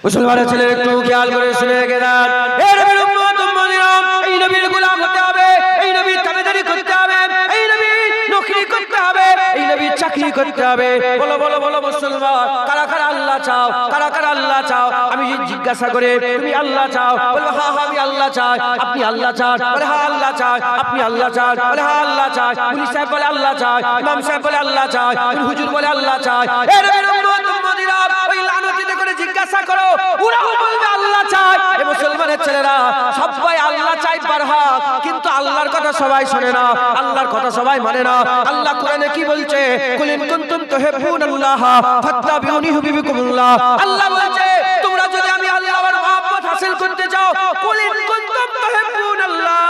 মুসলমানের ছেলে একটু খেয়াল করে শুনে গেলেন, এই নবীর উম্মত উম্মতিরা, এই নবীর গোলাম হতে হবে, এই নবীর তাবেদারি করতে হবে, এই নবীর নকরি করতে হবে, এই নবীর চাকরি করতে হবে। বলো বলো বলো মুসলমান, কারা কারা আল্লাহ চাও, কারা কারা আল্লাহ চাও? আমি যদি জিজ্ঞাসা করে তুমি আল্লাহ চাও, বলবো হ্যাঁ হ্যাঁ আমি আল্লাহ চাই। আপনি আল্লাহ চান? বলে হ্যাঁ আল্লাহ চাই। আপনি আল্লাহ চান? বলে হ্যাঁ আল্লাহ চাই। পুলিশ সাহেব বলে আল্লাহ চাই, ইমাম সাহেব বলে আল্লাহ চাই, হুজুর বলে আল্লাহ চাই। এই নবীর উম্মত উম্মতিরা, ওই লানতীদের করে জিজ্ঞাসা করো, ওরাও বলবে আল্লাহ চাই। এই মুসলমানের ছেলেরা সবাই আল্লাহ চাই পারহাক, কিন্তু আল্লাহর কথা সবাই শোনে না, আল্লাহর কথা সবাই মানে না। আল্লাহ কোরআনে কি বলছে? কুল ইন কুনতুম তুহিব্বুনাল্লাহ ফাত্তাবিউনি ইউহিব্বুকুমুল্লাহ। আল্লাহ বলছে তোমরা যদি আমি আল্লাহর মহব্বত হাসিল করতে চাও, কুল ইন কুনতুম তুহিব্বুনাল্লাহ,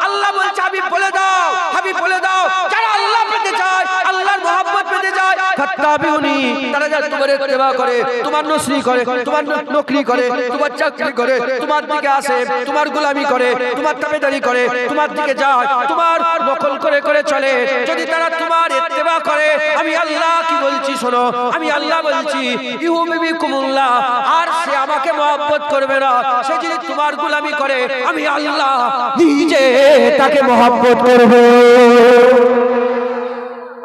আল্লাহ বলছে হাবিব বলে দাও, হাবিব বলে দাও, যারা আল্লাহ পেতে চায়, আল্লাহর মহব্বত পেতে চায়, ফাত্তাবিউনি, তারা যারা তোমার ইত্তেবা করে, তোমার নসরি করে, তোমার নকরি করে, তোমার চাকরি করে, তোমার দিকে আসে, তোমার গোলামি করে, তোমার তাবেদারি করে, তোমার দিকে যায়, তোমার নকল করে করে চলে, যদি তারা তোমার ইত্তেবা করে, আমি আল্লাহ কি বলছি শোনো, আমি আল্লাহ বলছি ইউহিব্বুকুমুল্লাহ, আর সে আমাকে মহব্বত করবে না। সে যদি তোমার গোলামি করে, আমি আল্লাহ নিজে তাকে মহব্বত করব।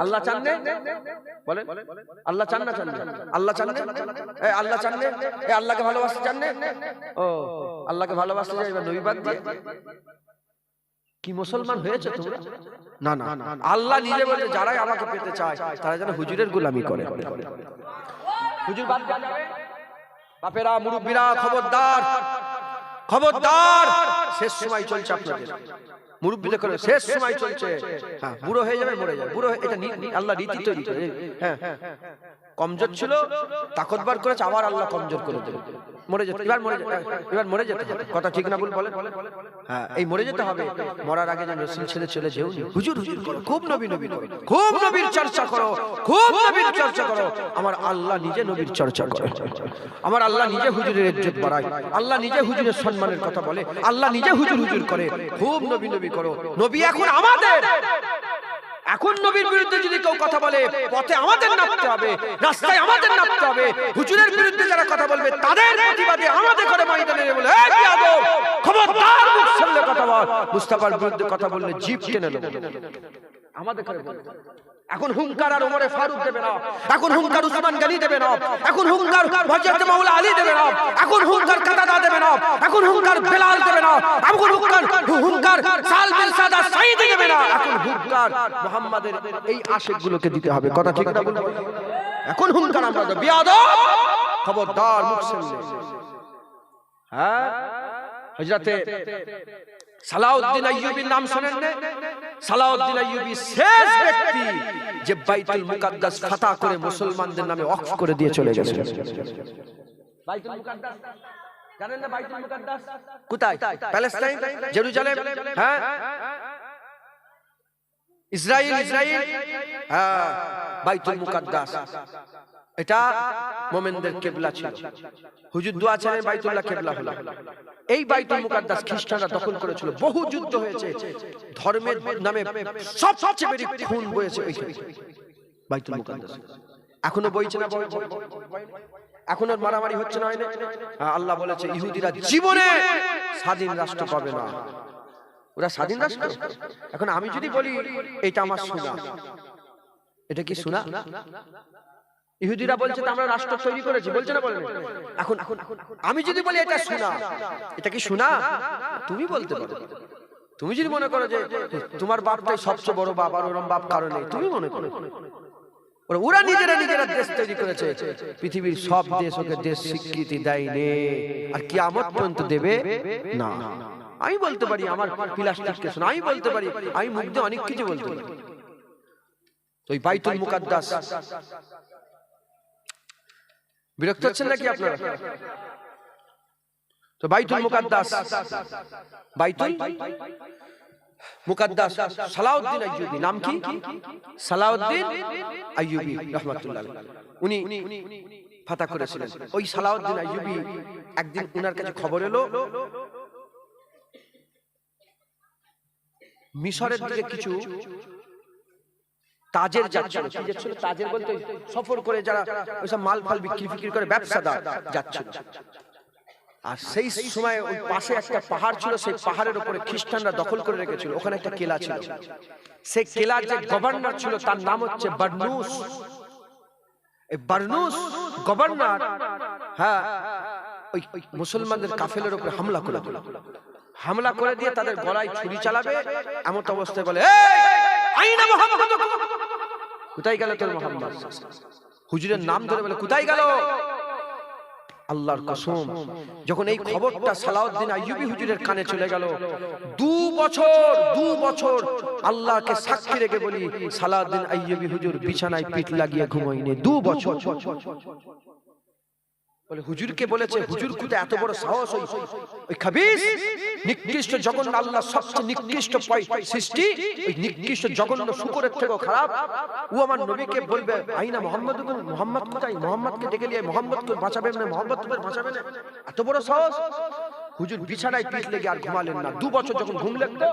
আল্লাহ চান না? বলেন আল্লাহ চান না? চান না? আল্লাহ চান না? এই আল্লাহ চান না? এই আল্লাহকে ভালোবাসতে চান না? ও আল্লাহকে ভালোবাসতে যাই এবার নবী বাদ দিয়ে কি মুসলমান হয়েছে তোমরা? না না, আল্লাহ নিজে বলে যারাই আমাকে পেতে চায় তারা যেন হুজুরের গোলামি করে। হুজুর বাদ দেওয়া যাবে? বাপেরা মুরব্বীরা খবরদার, খবরদার, শেষ সময় চলছে আপনাদের, মুরব্বীদের করে শেষ সময় চলছে। হ্যাঁ, বুড়ো হয়ে যাবে, মরে যাবে, বুড়ো এটা আল্লাহ রীতি তৈরি করে। হ্যাঁ, কমজোর ছিল, তাকতবার করেছে, আবার আল্লাহ কমজোর করে দেবে, মরে যেতে, এবার মরে যেতে, এবার মরে যেতে হবে। কথা ঠিক না ভুল বলেন? হ্যাঁ, এই মরে যেতে হবে। মরার আগে যেন রাসূল ছেড়ে চলে যেও নি। হুজুর হুজুর করো, খুব নবী নবী করো, খুব নবীর চর্চা করো, খুব নবীর চর্চা করো। আমার আল্লাহ নিজে নবীর চর্চা করে, আমার আল্লাহ নিজে হুজুরের ইজ্জত বাড়ায়, আল্লাহ নিজে হুজুরের সম্মানের কথা বলে, আল্লাহ নিজে হুজুর হুজুর করে। খুব নবী নবী করো। নবী এখন আমাদের, এখন নবীর বিরুদ্ধে যদি কেউ কথা বলে, পথে আমাদের নামতে হবে, রাস্তায় আমাদের নামতে হবে। হুজুরের বিরুদ্ধে যারা কথা বলবে তাদের প্রতিবাদে আমাদের করে ময়দানে বলে এই কি আদব, খবরদার মুখ সামলে কথা বল। মুস্তাফার বিরুদ্ধে কথা বললে জিভ টেনে নেব, আমাদের করে বলবে। এখন হুঙ্কার আর ওমরে ফারুক দেবে না, এখন হুঙ্কার উসমান গনি দেবে না, এখন হুঙ্কার হযরত মাওলা আলী দেবে না, এখন হুঙ্কার কাতাদা দেবে না, এখন হুঙ্কার বেলাল দেবে না, এখন হুঙ্কার সাল বিন সাদা সাঈদ দেবে না, এখন হুঙ্কার মুহাম্মাদের এই আশিকগুলোকে দিতে হবে। কথা ঠিক না বলবো? এখন হুঙ্কার আমরা দেব, বিয়াদব খবরদার মুখ সামলে। হ্যাঁ, হযরতে সালাউদ্দিন আইয়ুবীর নাম শুনেন না? সালাউদ্দিন আইয়ুবী শেষ ব্যক্তি যে বাইতুল মুকাদ্দাস ফাতহ করে মুসলমানদের নামে ওয়াকফ করে দিয়ে চলে গেছে। বাইতুল মুকাদ্দাস জানেন না? বাইতুল মুকাদ্দাস কোথায়? প্যালেস্টাইন, জেরুজালেম, হ্যাঁ, ইসরাইল, ইসরাইল, হ্যাঁ, বাইতুল মুকাদ্দাস এটা মুমিনদের কিবলা ছিল। হুজুর দোয়া ছিলেন বাইতুল্লাহ কিবলা হলো। এই বাইতুল মুকাদ্দাস খ্রিস্টানরা দখল করেছিল, বহু যুদ্ধ হয়েছে, ধর্মের নামে সবচেয়ে বেশি খুন বয়েছে ওইখানে বাইতুল মুকাদ্দাস। এখনো বইছে না? এখনো মারামারি হচ্ছে না? আল্লাহ বলেছে ইহুদিরা জীবনে স্বাধীন রাষ্ট্র পাবে না, ওরা স্বাধীন রাষ্ট্র। এখন আমি যদি বলি এটা আমার শোনা, এটা কি শোনা? ইহুদিরা বলছে তো আমরা রাষ্ট্র তৈরি করেছি, বলছে না? বলেন। এখন আমি যদি বলি এটা শোনা, এটা কি শোনা? তুমি বলতে পারো, তুমি যদি মনে করো যে তোমার বাপটাই সবচেয়ে বড় বাপ, আর ওরম বাপ কারণ নেই, তুমি মনে করো। ওরা নিজেরা নিজেরা দেশ তৈরি করেছে, পৃথিবীর সব দেশ ওকে দেশ স্বীকৃতি দেয়নি, আর কিয়ামত পর্যন্ত দেবে না। আমি বলতে পারি আমার প্লাস্টিককে শোনা, আমি বলতে পারি, আমি মুখ দিয়ে অনেক কিছু বলতে পারি। ওই বাইতুল মুকাদ্দাস, বিরক্ত হচ্ছেন নাকি আপনারা? তো বাইতুল মুকাদ্দাস, বাইতুল মুকাদ্দাস সালাউদ্দিন আইয়ুবী, নাম কি? সালাউদ্দিন আইয়ুবী রাহমাতুল্লাহ আলাইহি, উনি ফাতহ করেছিলেন। ওই সালাউদ্দিন আইয়ুবী একদিন উনার কাছে খবর এলো মিশরের দিকে কিছু তাজের যাচ্ছিল। কি যাচ্ছিল? তাজের বলতে সফর করে যারা ওইসব মাল ফাল বিক্রি করে ব্যবসাদার যাচ্ছিল। আর সেই সময় ওই পাশে একটা পাহাড় ছিল, সেই পাহাড়ের উপরে খ্রিস্টানরা দখল করে রেখেছিল, ওখানে একটা কেলা ছিল। সেই কেলার যে গভর্নর ছিল তার নাম হচ্ছে বার্নুস। এই বার্নুস গভর্নর হ্যাঁ ওই মুসলমানদের কাফেলার উপরে হামলা করে দিল। হামলা করে দিয়ে তাদের গলায় ছুরি চালাবে এমন অবস্থায় বলে, আইনা মুহাম্মদ, কোথায় গেল তোর মুহাম্মদ? হুজুরের নাম ধরে বলে, কোথায় গেল? আল্লাহর কসম, যখন এই খবরটা সালাউদ্দিন আইয়ুবী হুজুরের কানে চলে গেল, 2 বছর আল্লাহকে সাক্ষী রেখে বলি, সালাউদ্দিন আইয়ুবী হুজুর বিছানায় পিঠ লাগিয়ে ঘুমায়নি 2 বছর। বলে হুজুরকে বলেছে, হুজুর কোথায় এত বড় সাহস? ওই খাবিস নিকৃষ্ট জঘন্য, আল্লাহ সবচেয়ে নিকৃষ্ট সৃষ্টি, ওই নিকৃষ্ট জঘন্য শুকরের থেকেও খারাপ, ও আমার নবীকে বলবে আইনা মুহাম্মদ, মুহাম্মদ কোথায়? মুহাম্মদকে ডেকে নিয়ে মুহাম্মদকে বাঁচাবেন না, মুহাম্মদ তোমার বাঁচাবে না, এত বড় সাহস? হুজুর বিছানায় পিঠ লেগে আর ঘুমালেন না। 2 বছর যখন ঘুম লাগতো,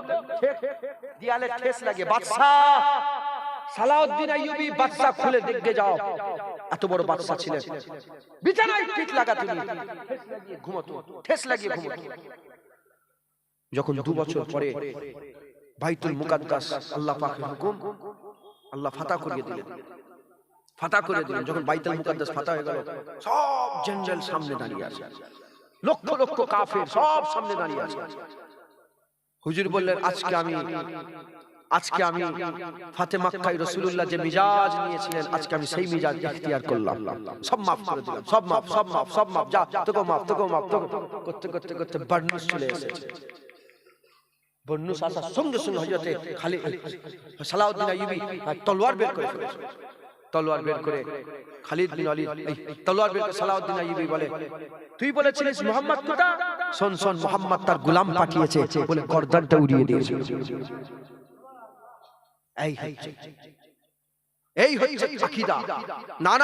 দেয়ালে ঠেস লাগে, বাদশাহ সালাউদ্দিন আইয়ুবী বাদশা খুলে দেখে যাও, এত বড় বাদশা ছিলেন, বিছানায় পিঠ লাগাতেন, ঠেস লাগিয়ে ঘুমাতো। যখন 2 বছর পরে বাইতুল মুকাদ্দাস আল্লাহ পাকের হুকুম, আল্লাহ ফাতা করিয়ে দিলেন, ফাতা করে দিলেন। যখন বাইতুল মুকাদ্দাস ফাতা হয়ে গেল, সব জেনারেল সামনে দাঁড়িয়ে আছে, লক্ষ লক্ষ কাফের সব সামনে দাঁড়িয়ে আছে। হুজুর বললেন, আজকে আমি ফাতে মক্কায় রাসূলুল্লাহ যে মিজাজ নিয়েছিলেন, আজকে আমি সেই মিজাজ ইখতিয়ার করলাম, সব মাফ করে দিলাম, সব মাফ, যা তোকে মাফ করতে বার্নুস চলে এসেছে। বার্নুস আসার সঙ্গে সঙ্গে হযরতে খালিদ সালাউদ্দিন আইয়ুবী তলোয়ার বের করে ফেলেছে। তলোয়ার বের করে খালিদ বিন ওয়ালিদ তলোয়ার বের করে সালাউদ্দিন আইয়ুবী বলে, তুই বলেছিলিস মুহাম্মদ কোথায়? শোন, মুহাম্মদ তার গোলাম পাঠিয়েছে বলে গর্দানটা উড়িয়ে দিয়েছে। এই হচ্ছে আকীদা। না,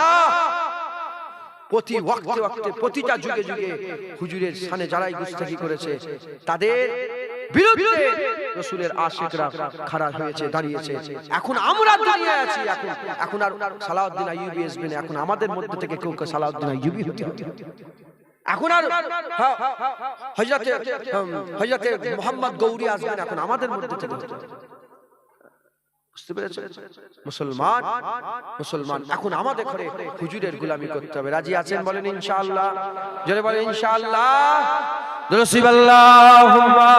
প্রতি ওয়াক্তে প্রতিটা যুগে হুজুরের শানে যারাই গুস্তাখি করেছে, তাদের বিরুদ্ধে রাসূলের আশিকরা খাড়া হয়েছে, দাঁড়িয়েছে। এখন আমরা দুনিয়ায় আছি, এখন আর সালাউদ্দিন আইয়ুবী আসবে না, এখন আমাদের মধ্যে থেকে কেউ সালাউদ্দিন আইয়ুবী হতে হবে। এখন আর হযরতে মুহাম্মদ গৌরী আসবেন, এখন আমাদের মধ্যে থেকে হতে হবে। বুঝতে পেরেছেন? মুসলমান এখন আমাদের ঘরে হুজুরের গোলামি করতে হবে। রাজি আছেন? বলেন ইনশাআল্লাহ। জোরে বলেন ইনশাআল্লাহ। দরুদ আল্লাহুম্মা।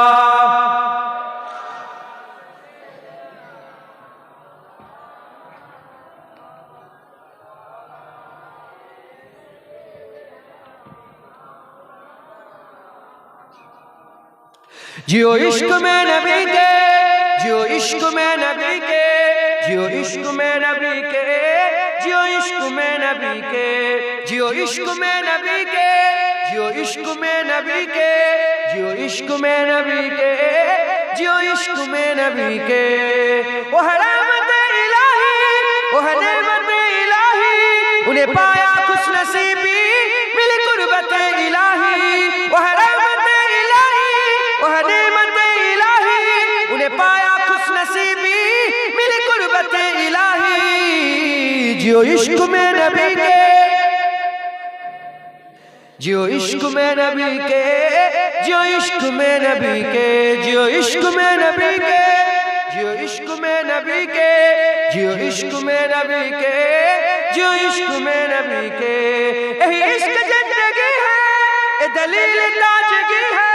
जियो इश्क में नबी के, जियो इश्क में नबी के, जियो इश्क में नबी के, जियो इश्क में नबी के, जियो इश्क में नबी के, जियो इश्क में नबी के, जियो इश्क में नबी के, जियो इश्क में नबी के। ओ है रहमत इलाही, ओ है नेमत इलाही, उन्हें पाया खुश नसीबी मिली कुर्बत इलाही। ओ है रहमत इलाही, ओ है नेमत इलाही, उन्हें पाया खुश नसीबी मिली कुर्बत इलाही। जियो इश्क में नबी के, जियो इश्क में नबी के, जियो इश्क में नबी के, जियो इश्क में नबी के, जियो इश्क में नबी के, जियो इश्क में नबी के, जियो इश्क में नबी के। यही इश्क जिंदगी है, ये दलील ताजगी है,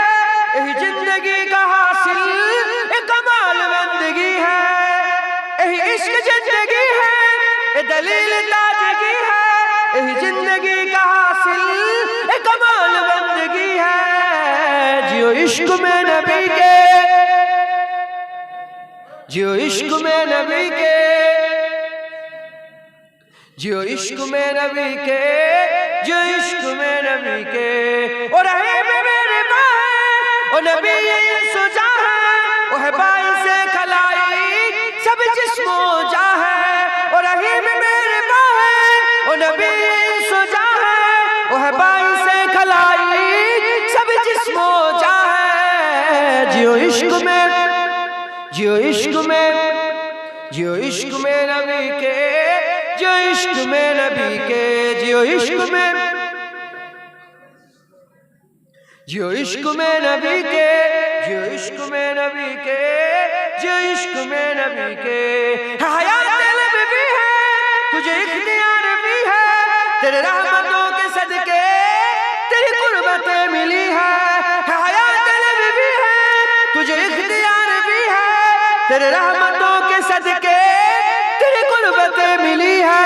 यही जिंदगी का हासिल ये कमाल बंदगी है। यही इश्क जिंदगी है, ये दलील ताजगी है, यही जिंदगी का हासिल ये कमाल बंदगी है। जियो इश्क में नबी के, जियो इश्क में नबी के, जियो इश्क में नबी के, जियो इश्क में नबी के। और रहे मेरे बाह ओ नबी सुजा है, ओ है बाइसे खलाई सब जिस्मो जा है। और रहे मेरे बाह ओ नबी सुजा है, ओ है बाइसे खलाई सब जिस्मो जा है। जियो इश्क में, जियो इश्क में, जियो इश्क में नबी के, जियो इश्क में नबी के, जियो इश्क में, जियो इश्क में नबी के, जियो इश्क में नबी के, जियो इश्क में नबी के। हयात दिल में भी है, तुझे इख्तियार भी है, तेरे रहमतों के सदके तेरी कुर्बतें मिली है। हयात दिल में भी है, तुझे इख्तियार भी है, तेरे रहमतों के सदके तेरी कुर्बतें मिली है।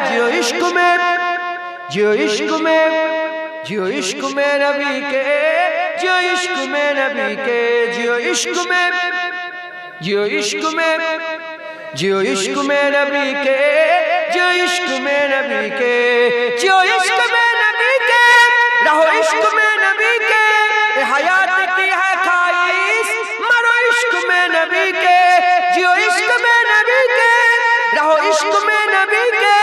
जियो इश्क में, जियो इश्क में, जियो इश्क में नबी के, जियो इश्क में नबी के, जियो इश्क में, जियो इश्क में, जियो इश्क में नबी के, जियो इश्क में नबी के, जियो इश्क में नबी के, रहो इश्क में नबी के। हयात की है ख्वाहिश, मरो इश्क में नबी के। जियो इश्क में नबी के, रहो इश्क में नबी के।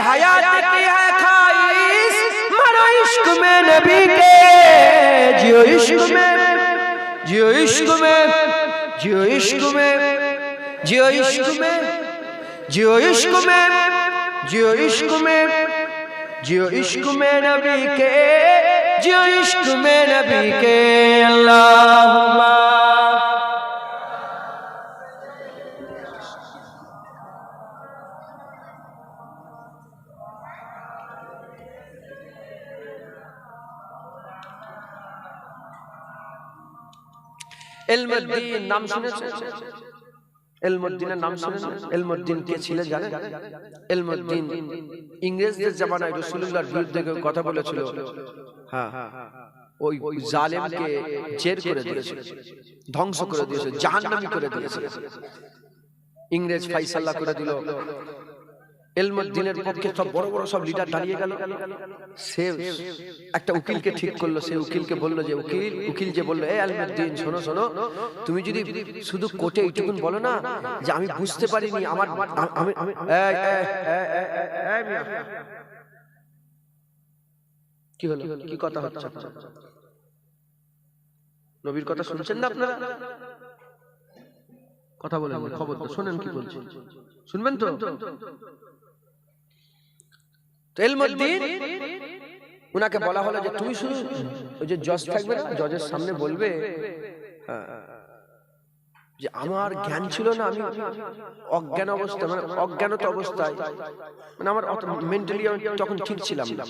हयात की है ख्वाहिश, मरो इश्क में नबी के। जियो इश्क में, जियो इश्क में, जियो इश्क में, जियो इश्क में, जियो इश्क में, जियो इश्क में, जियो इश्क में नबी के, जियो इश्क में नबी के। अल्लाहुम्मा ইলমুদ্দিন নাম শুনেছেন? ইলমুদ্দিনের নাম শুনেছেন? ইলমুদ্দিন কে ছিলেন জানেন? ইলমুদ্দিন ইংরেজদের জামানায় রাসূলুল্লাহর বিরুদ্ধে কথা বলেছিল। হ্যাঁ, ওই জালেমকে জের করে দিয়েছে, ধ্বংস করে দিয়েছে, জাহান্নামী করে দিয়েছে। ইংরেজ ফয়সালা করে দিল। ইলমুদ্দিনের পক্ষে সব বড় বড় সব লিডার দাঁড়িয়ে গেল। সে একটা উকিলকে ঠিক করলো। সে উকিলকে বললো যে উকিল যে বললো, এ ইলমুদ্দিন শোনো শোনো, তুমি যদি শুধু কোর্টে এইটুকুন বলো না যে আমি বুঝতে পারিনি আমার কি হলো, কি কথা হচ্ছে? নবীর কথা শুনছেন না আপনারা? কথা বলেন, খবর তো শোনেন কি বলছে, শুনবেন তো? ইলমুদ্দিন উনাকে বলা হলো যে তুমি শুধু ওই যে জজ থাকবে না, জজের সামনে বলবে যে আমার জ্ঞান ছিল না, আমি অজ্ঞান অবস্থা, মানে অজ্ঞানত অবস্থায়, মানে আমার মেন্টালি তখন ঠিক ছিলাম না,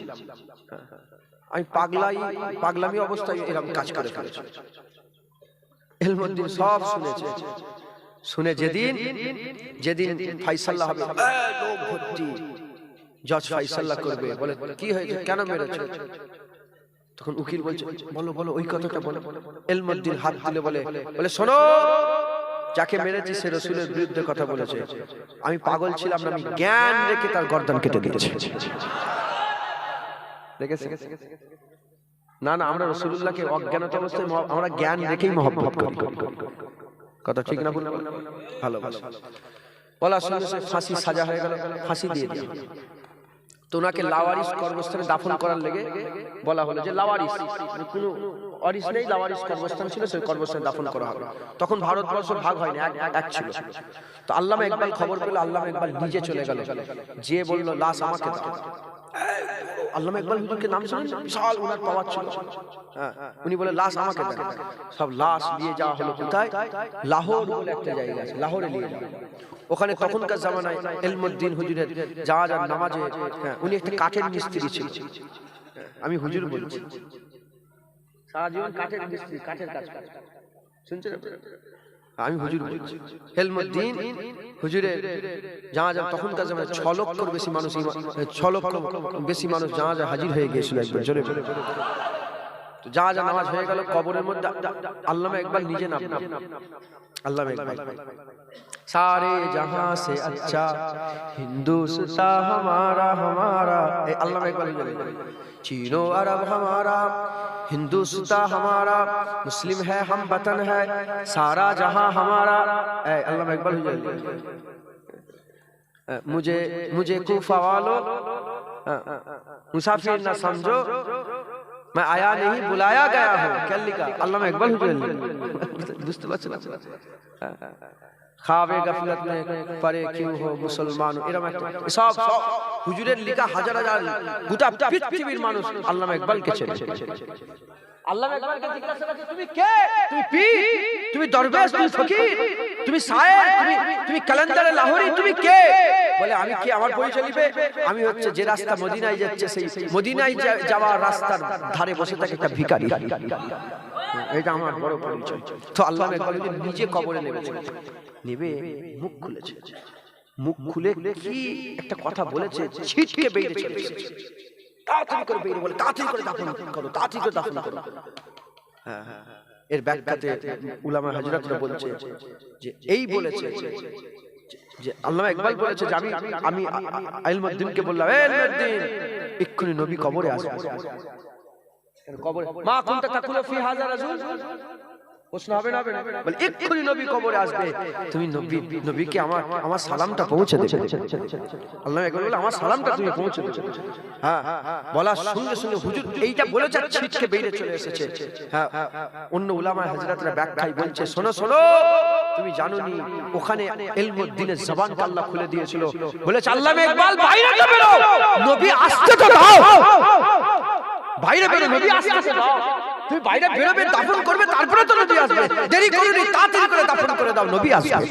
আমি পাগলামি অবস্থায় এরকম কাজ করে ফেলেছি। ইলমুদ্দিন সব শুনেছে। শুনে যেদিন ফয়সালা হবে, লোক ভর্তি, জজ ফয়সালা করবে, বলে কি হয়েছে, কেন মেরেছে? তখন উকিল বলছে বলো বলো ওই কথাটা বলো। ইলমুদ্দিন হাত দিলে বলে শোনো, যাকে মেরেছি সে রাসূলের বিরুদ্ধে কথা বলেছে, আমি পাগল ছিলাম না, আমি জ্ঞান রেখে তার গর্দান কেটে দিয়েছি। দেখেছে? না না, আমরা রাসূলুল্লাহকে অজ্ঞানত অবস্থায় আমরা জ্ঞান রেখেই মহব্বত করি। কথা ঠিক না? ভালোবাসা বলা শুনেছে। ফাঁসি সাজা হয়ে গেল, ফাঁসি দিয়ে দিল। তো ওনাকে লাওয়ারিস কর্মস্থানে দাফন করার লেগে বলা হলো যে লাওয়ারিস, কোনো ওয়ারিস নেই, লাওয়ারিস কর্মস্থান ছিল, সেই কর্মস্থানে দাফন করা হবে। তখন ভারতবর্ষ ভাগ হয়নি, এক ছিল। তো আল্লামা ইকবাল খবর পেল, আল্লামা ইকবাল নিজে চলে গেল, যে বলল লাশ আমাকে দাও। আল্লামা ইকবাল হুজুরকে নাম শুনেন? বিশাল ওনার পাওয়ার ছিল। উনি বলে লাশ আমাকে দেন। সব লাশ নিয়ে যাওয়া হলো কোথায়? লাহোর বলে একটা জায়গা আছে, লাহোরে নিয়ে যাওয়া। ওখানে তখনকার জামানায় ইলমুদ্দিন হুজুরের জানাজার নামাজে, উনি একটা কাঠের মিস্ত্রি ছিল। আমি হুজুর বলছি, সারা জীবন কাঠের মিস্ত্রি, কাঠের কাজ শুনছেন? আমি হুজুর বলছি। ইলমুদ্দিন হুজুরের জানাজা তখনকার জামানায় 6 লক্ষর বেশি মানুষ, 6 লক্ষ বেশি মানুষ জানাজা হাজির হয়ে গিয়েছিল একবার জোরে। তো জানাজা নামাজ হয়ে গেল, কবরের মধ্যে আল্লামা ইকবাল নিজে নামলেন। আল্লামা ইকবাল सारे जहां से अच्छा हिंदुस्तान हमारा हमारा, अल्लामा इकबाल चीनो अरब हमारा, हिंदुस्तान हमारा, मुस्लिम है हम वतन है, सारा जहां हमारा। अल्लामा इकबाल मुझे कूफा वालों मुसाफिर न समझो, मैं आया नहीं बुलाया गया हूँ। क्या लिखा? अल्लामा इकबाल बुझते पाরছেন? খাবে গাফিলত মে পরে কিউ হো মুসলমান, এরকম একটা সব হুজুরের লেখা হাজার হাজার গোটা পৃথিবীর মানুষ আল্লামা ইকবালকে চেনে। আল্লামা ইকবালকে জিজ্ঞাসা করছে তুমি কে? তুমি পীর, তুমি দরবেশ, তুমি ফকির, তুমি শায়ের, তুমি কালান্দারে লাহোরি, তুমি কে? বলে আমি কি, আমার পরিচয় দিবে? আমি হচ্ছে যে রাস্তা মদিনায় যাচ্ছে সেই মদিনায় যাওয়ার রাস্তার ধারে বসে থাকে একটা ভিখারি, এটা আমার বড় পরিচয়। তো আল্লামা ইকবাল নিজে কবরে নেবে মুখ খুলেছে, মুখ খুলে কি একটা কথা বলেছে, ছিটকে বেরিয়ে চলে এসেছে। তাড়াতাড়ি করে বেরিয়ে বলে তাড়াতাড়ি করে দাফন করো, তাড়াতাড়ি করে দাফন করো। এর ব্যাখ্যাতে উলামা হযরতরা বলছে যে এই বলেছে যে আল্লামা ইকবাল বলেছে যে আমি ইলমুদ্দিনকে বললাম, এ ইলমুদ্দিন এক্ষুনি নবী কবরে আসবে। কবরে মা কুনতা তাকুলু ফি হাযা রাজুল, প্রশ্ন হবে না? বলে এক্ষুনি নবী কবরে আসবে, তুমি নবীকে আমার সালামটা পৌঁছে দেবে। আল্লাহ ইকবাল বলে আমার সালামটা তুমি পৌঁছে দেবে। হ্যাঁ, বলার সঙ্গে সঙ্গে হুজুর এইটা বলে যা ছিটকে বেরিয়ে চলে এসেছে। হ্যাঁ, অন্য উলামা হযরতরা ব্যাখ্যায় বলছে শোনো শোনো, তুমি জানোনি ওখানে ইলমুদ্দিনের জবানটা আল্লাহ খুলে দিয়েছিল, বলেছে আল্লামা ইকবাল বাইরে তো বেরো, নবী আসতে তো দাও, বাইরে বেরো, নবী আসতে তো দাও। তুমি বাইরে বেরোবে, দাফন করবে, তারপরে তো নবী আসবে। দেরি করনি, তাড়াতাড়ি করে দাফন করে দাও, নবী আসবে,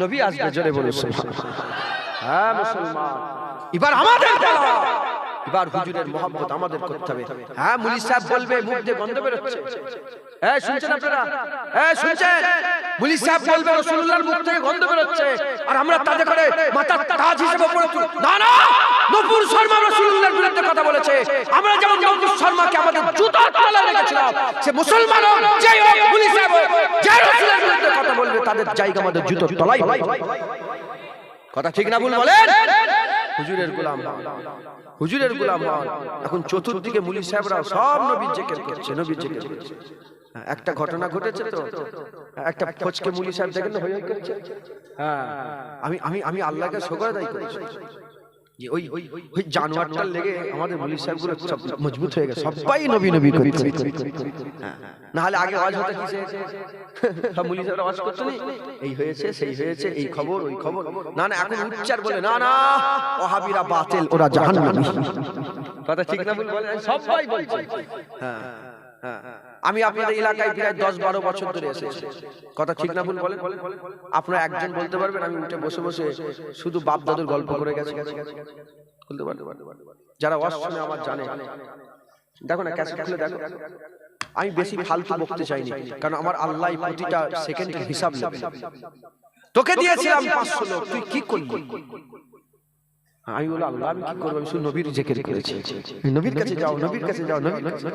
নবী আসবে। জোরে বলো সুবহানাল্লাহ। হ্যাঁ মুসলমান, এবার আমাদের পালা, এবার হুজুরের মহব্বত আমাদের করতে হবে। হ্যাঁ মুলি সাহেব বলবে মুখ দিয়ে গন্ধ বের হচ্ছে, এই শুনছেন আপনারা? এই শুনছেন? মুলি সাহেব বলবে রাসূলুল্লাহর মুখ থেকে গন্ধ বের হচ্ছে, আর আমরা তাতে করে মাথার তাজ হিসেবে পড়ে না না, নূপুর শর্মা রাসূলুল্লাহর বিরুদ্ধে কথা বলেছে। আমরা যেমন নূপুর শর্মাকে আমাদের জুতার তলায় রেখেছিলাম, সে মুসলমান হোক, যেই হোক, মুলি সাহেব হোক, যে রাসূলের বিরুদ্ধে কথা বলবে তাদের জায়গা আমাদের জুতার তলায়। কথা ঠিক না ভুল বলেন? হুজুরের গোলাম, হুজুরের গোলাম হন। এখন চতুর্দিকে মুলি সাহেবরা সব নবীর জিকির করছে, নবীর জিকির করছে। একটা ঘটনা ঘটেছে তো, একটা ফজকে মুলি সাহেব দেখেন না, হই হই করছে। হ্যাঁ, আমি আল্লাহকে শুকর আদায় করছি যে ওই জানোয়ারটার লেগে আমাদের মুলি সাহেবগুলো সব মজবুত হয়ে গেছে, সবাই নবী নবী করছে। না হলে আগে আওয়াজ হতো কিসে? সব মুলি সাহেবরা আওয়াজ করতো না, এই হয়েছে সেই হয়েছে, এই খবর ওই খবর। না না, এখন উচ্চার বলে না না, ওয়াহাবিরা বাতিল, ওরা জাহান্নামী। কথা ঠিক না ভুল বলেন? সবাই বলছে। হ্যাঁ, আমি আপনাদের এলাকায় প্রায় 10-12 বছর ধরে এসেছি। কথা ঠিক না ভুল বলেন? আপনারা একজন বলতে পারবেন আমি উঠে বসে বসে শুধু বাপ দাদুর গল্প করে গেছি? বলতে পারবেন? যারা ওয়াজ শুনে আমার জানে, দেখো না ক্যাসেট খুলে দেখো। আমি বেশি ফালতু বকতে চাইনি, কারণ আমার আল্লাহ প্রতিটা সেকেন্ডের হিসাব নেবে। তোকে দিয়েছিলাম 500 লোক, তুই কি করলি? আমি বলি আল্লাহ আমি কি করবো, আমি শুধু নবীর জিকির করেছি। নবীর কাছে যাও, নবীর কাছে যাও, নবীর কাছে।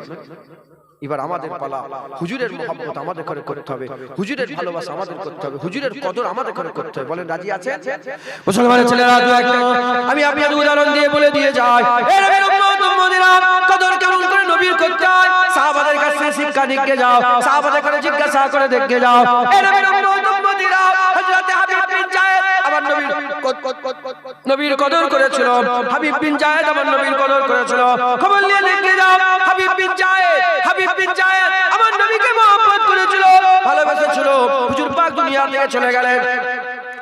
এবার আমাদের পালা, হুজুরের মহব্বত আমাদের করে করতে হবে, হুজুরের ভালোবাসা আমাদের করতে হবে, হুজুরের কদর আমাদের করে করতে হবে। বলেন রাজি আছেন? মুসলমানের ছেলেরা দু একটা আমি আপনাদের উদাহরণ দিয়ে বলে দিয়ে যাই। এই নবীর উম্মত উম্মতিরা কদর কেমন করে নবীর করতে হয়, সাহাবাদের কাছে শিক্ষা নিতে যাও, সাহাবাদের কাছে জিজ্ঞাসা করে দেখতে যাও। এই নবীর উম্মত উম্মতিরা হযরত হাবিব বিন জায়েদ আমার নবীর কদর করেছিল, হাবিব বিন জায়েদ আমার নবীর কদর করেছিল। খবর নিয়ে দেখতে যাও, হাবিব বিন জায়েদ আমার নবীকে মহব্বত করেছিল, ভালোবেসেছিল। হুজুর পাক দুনিয়া থেকে চলে গেলেন,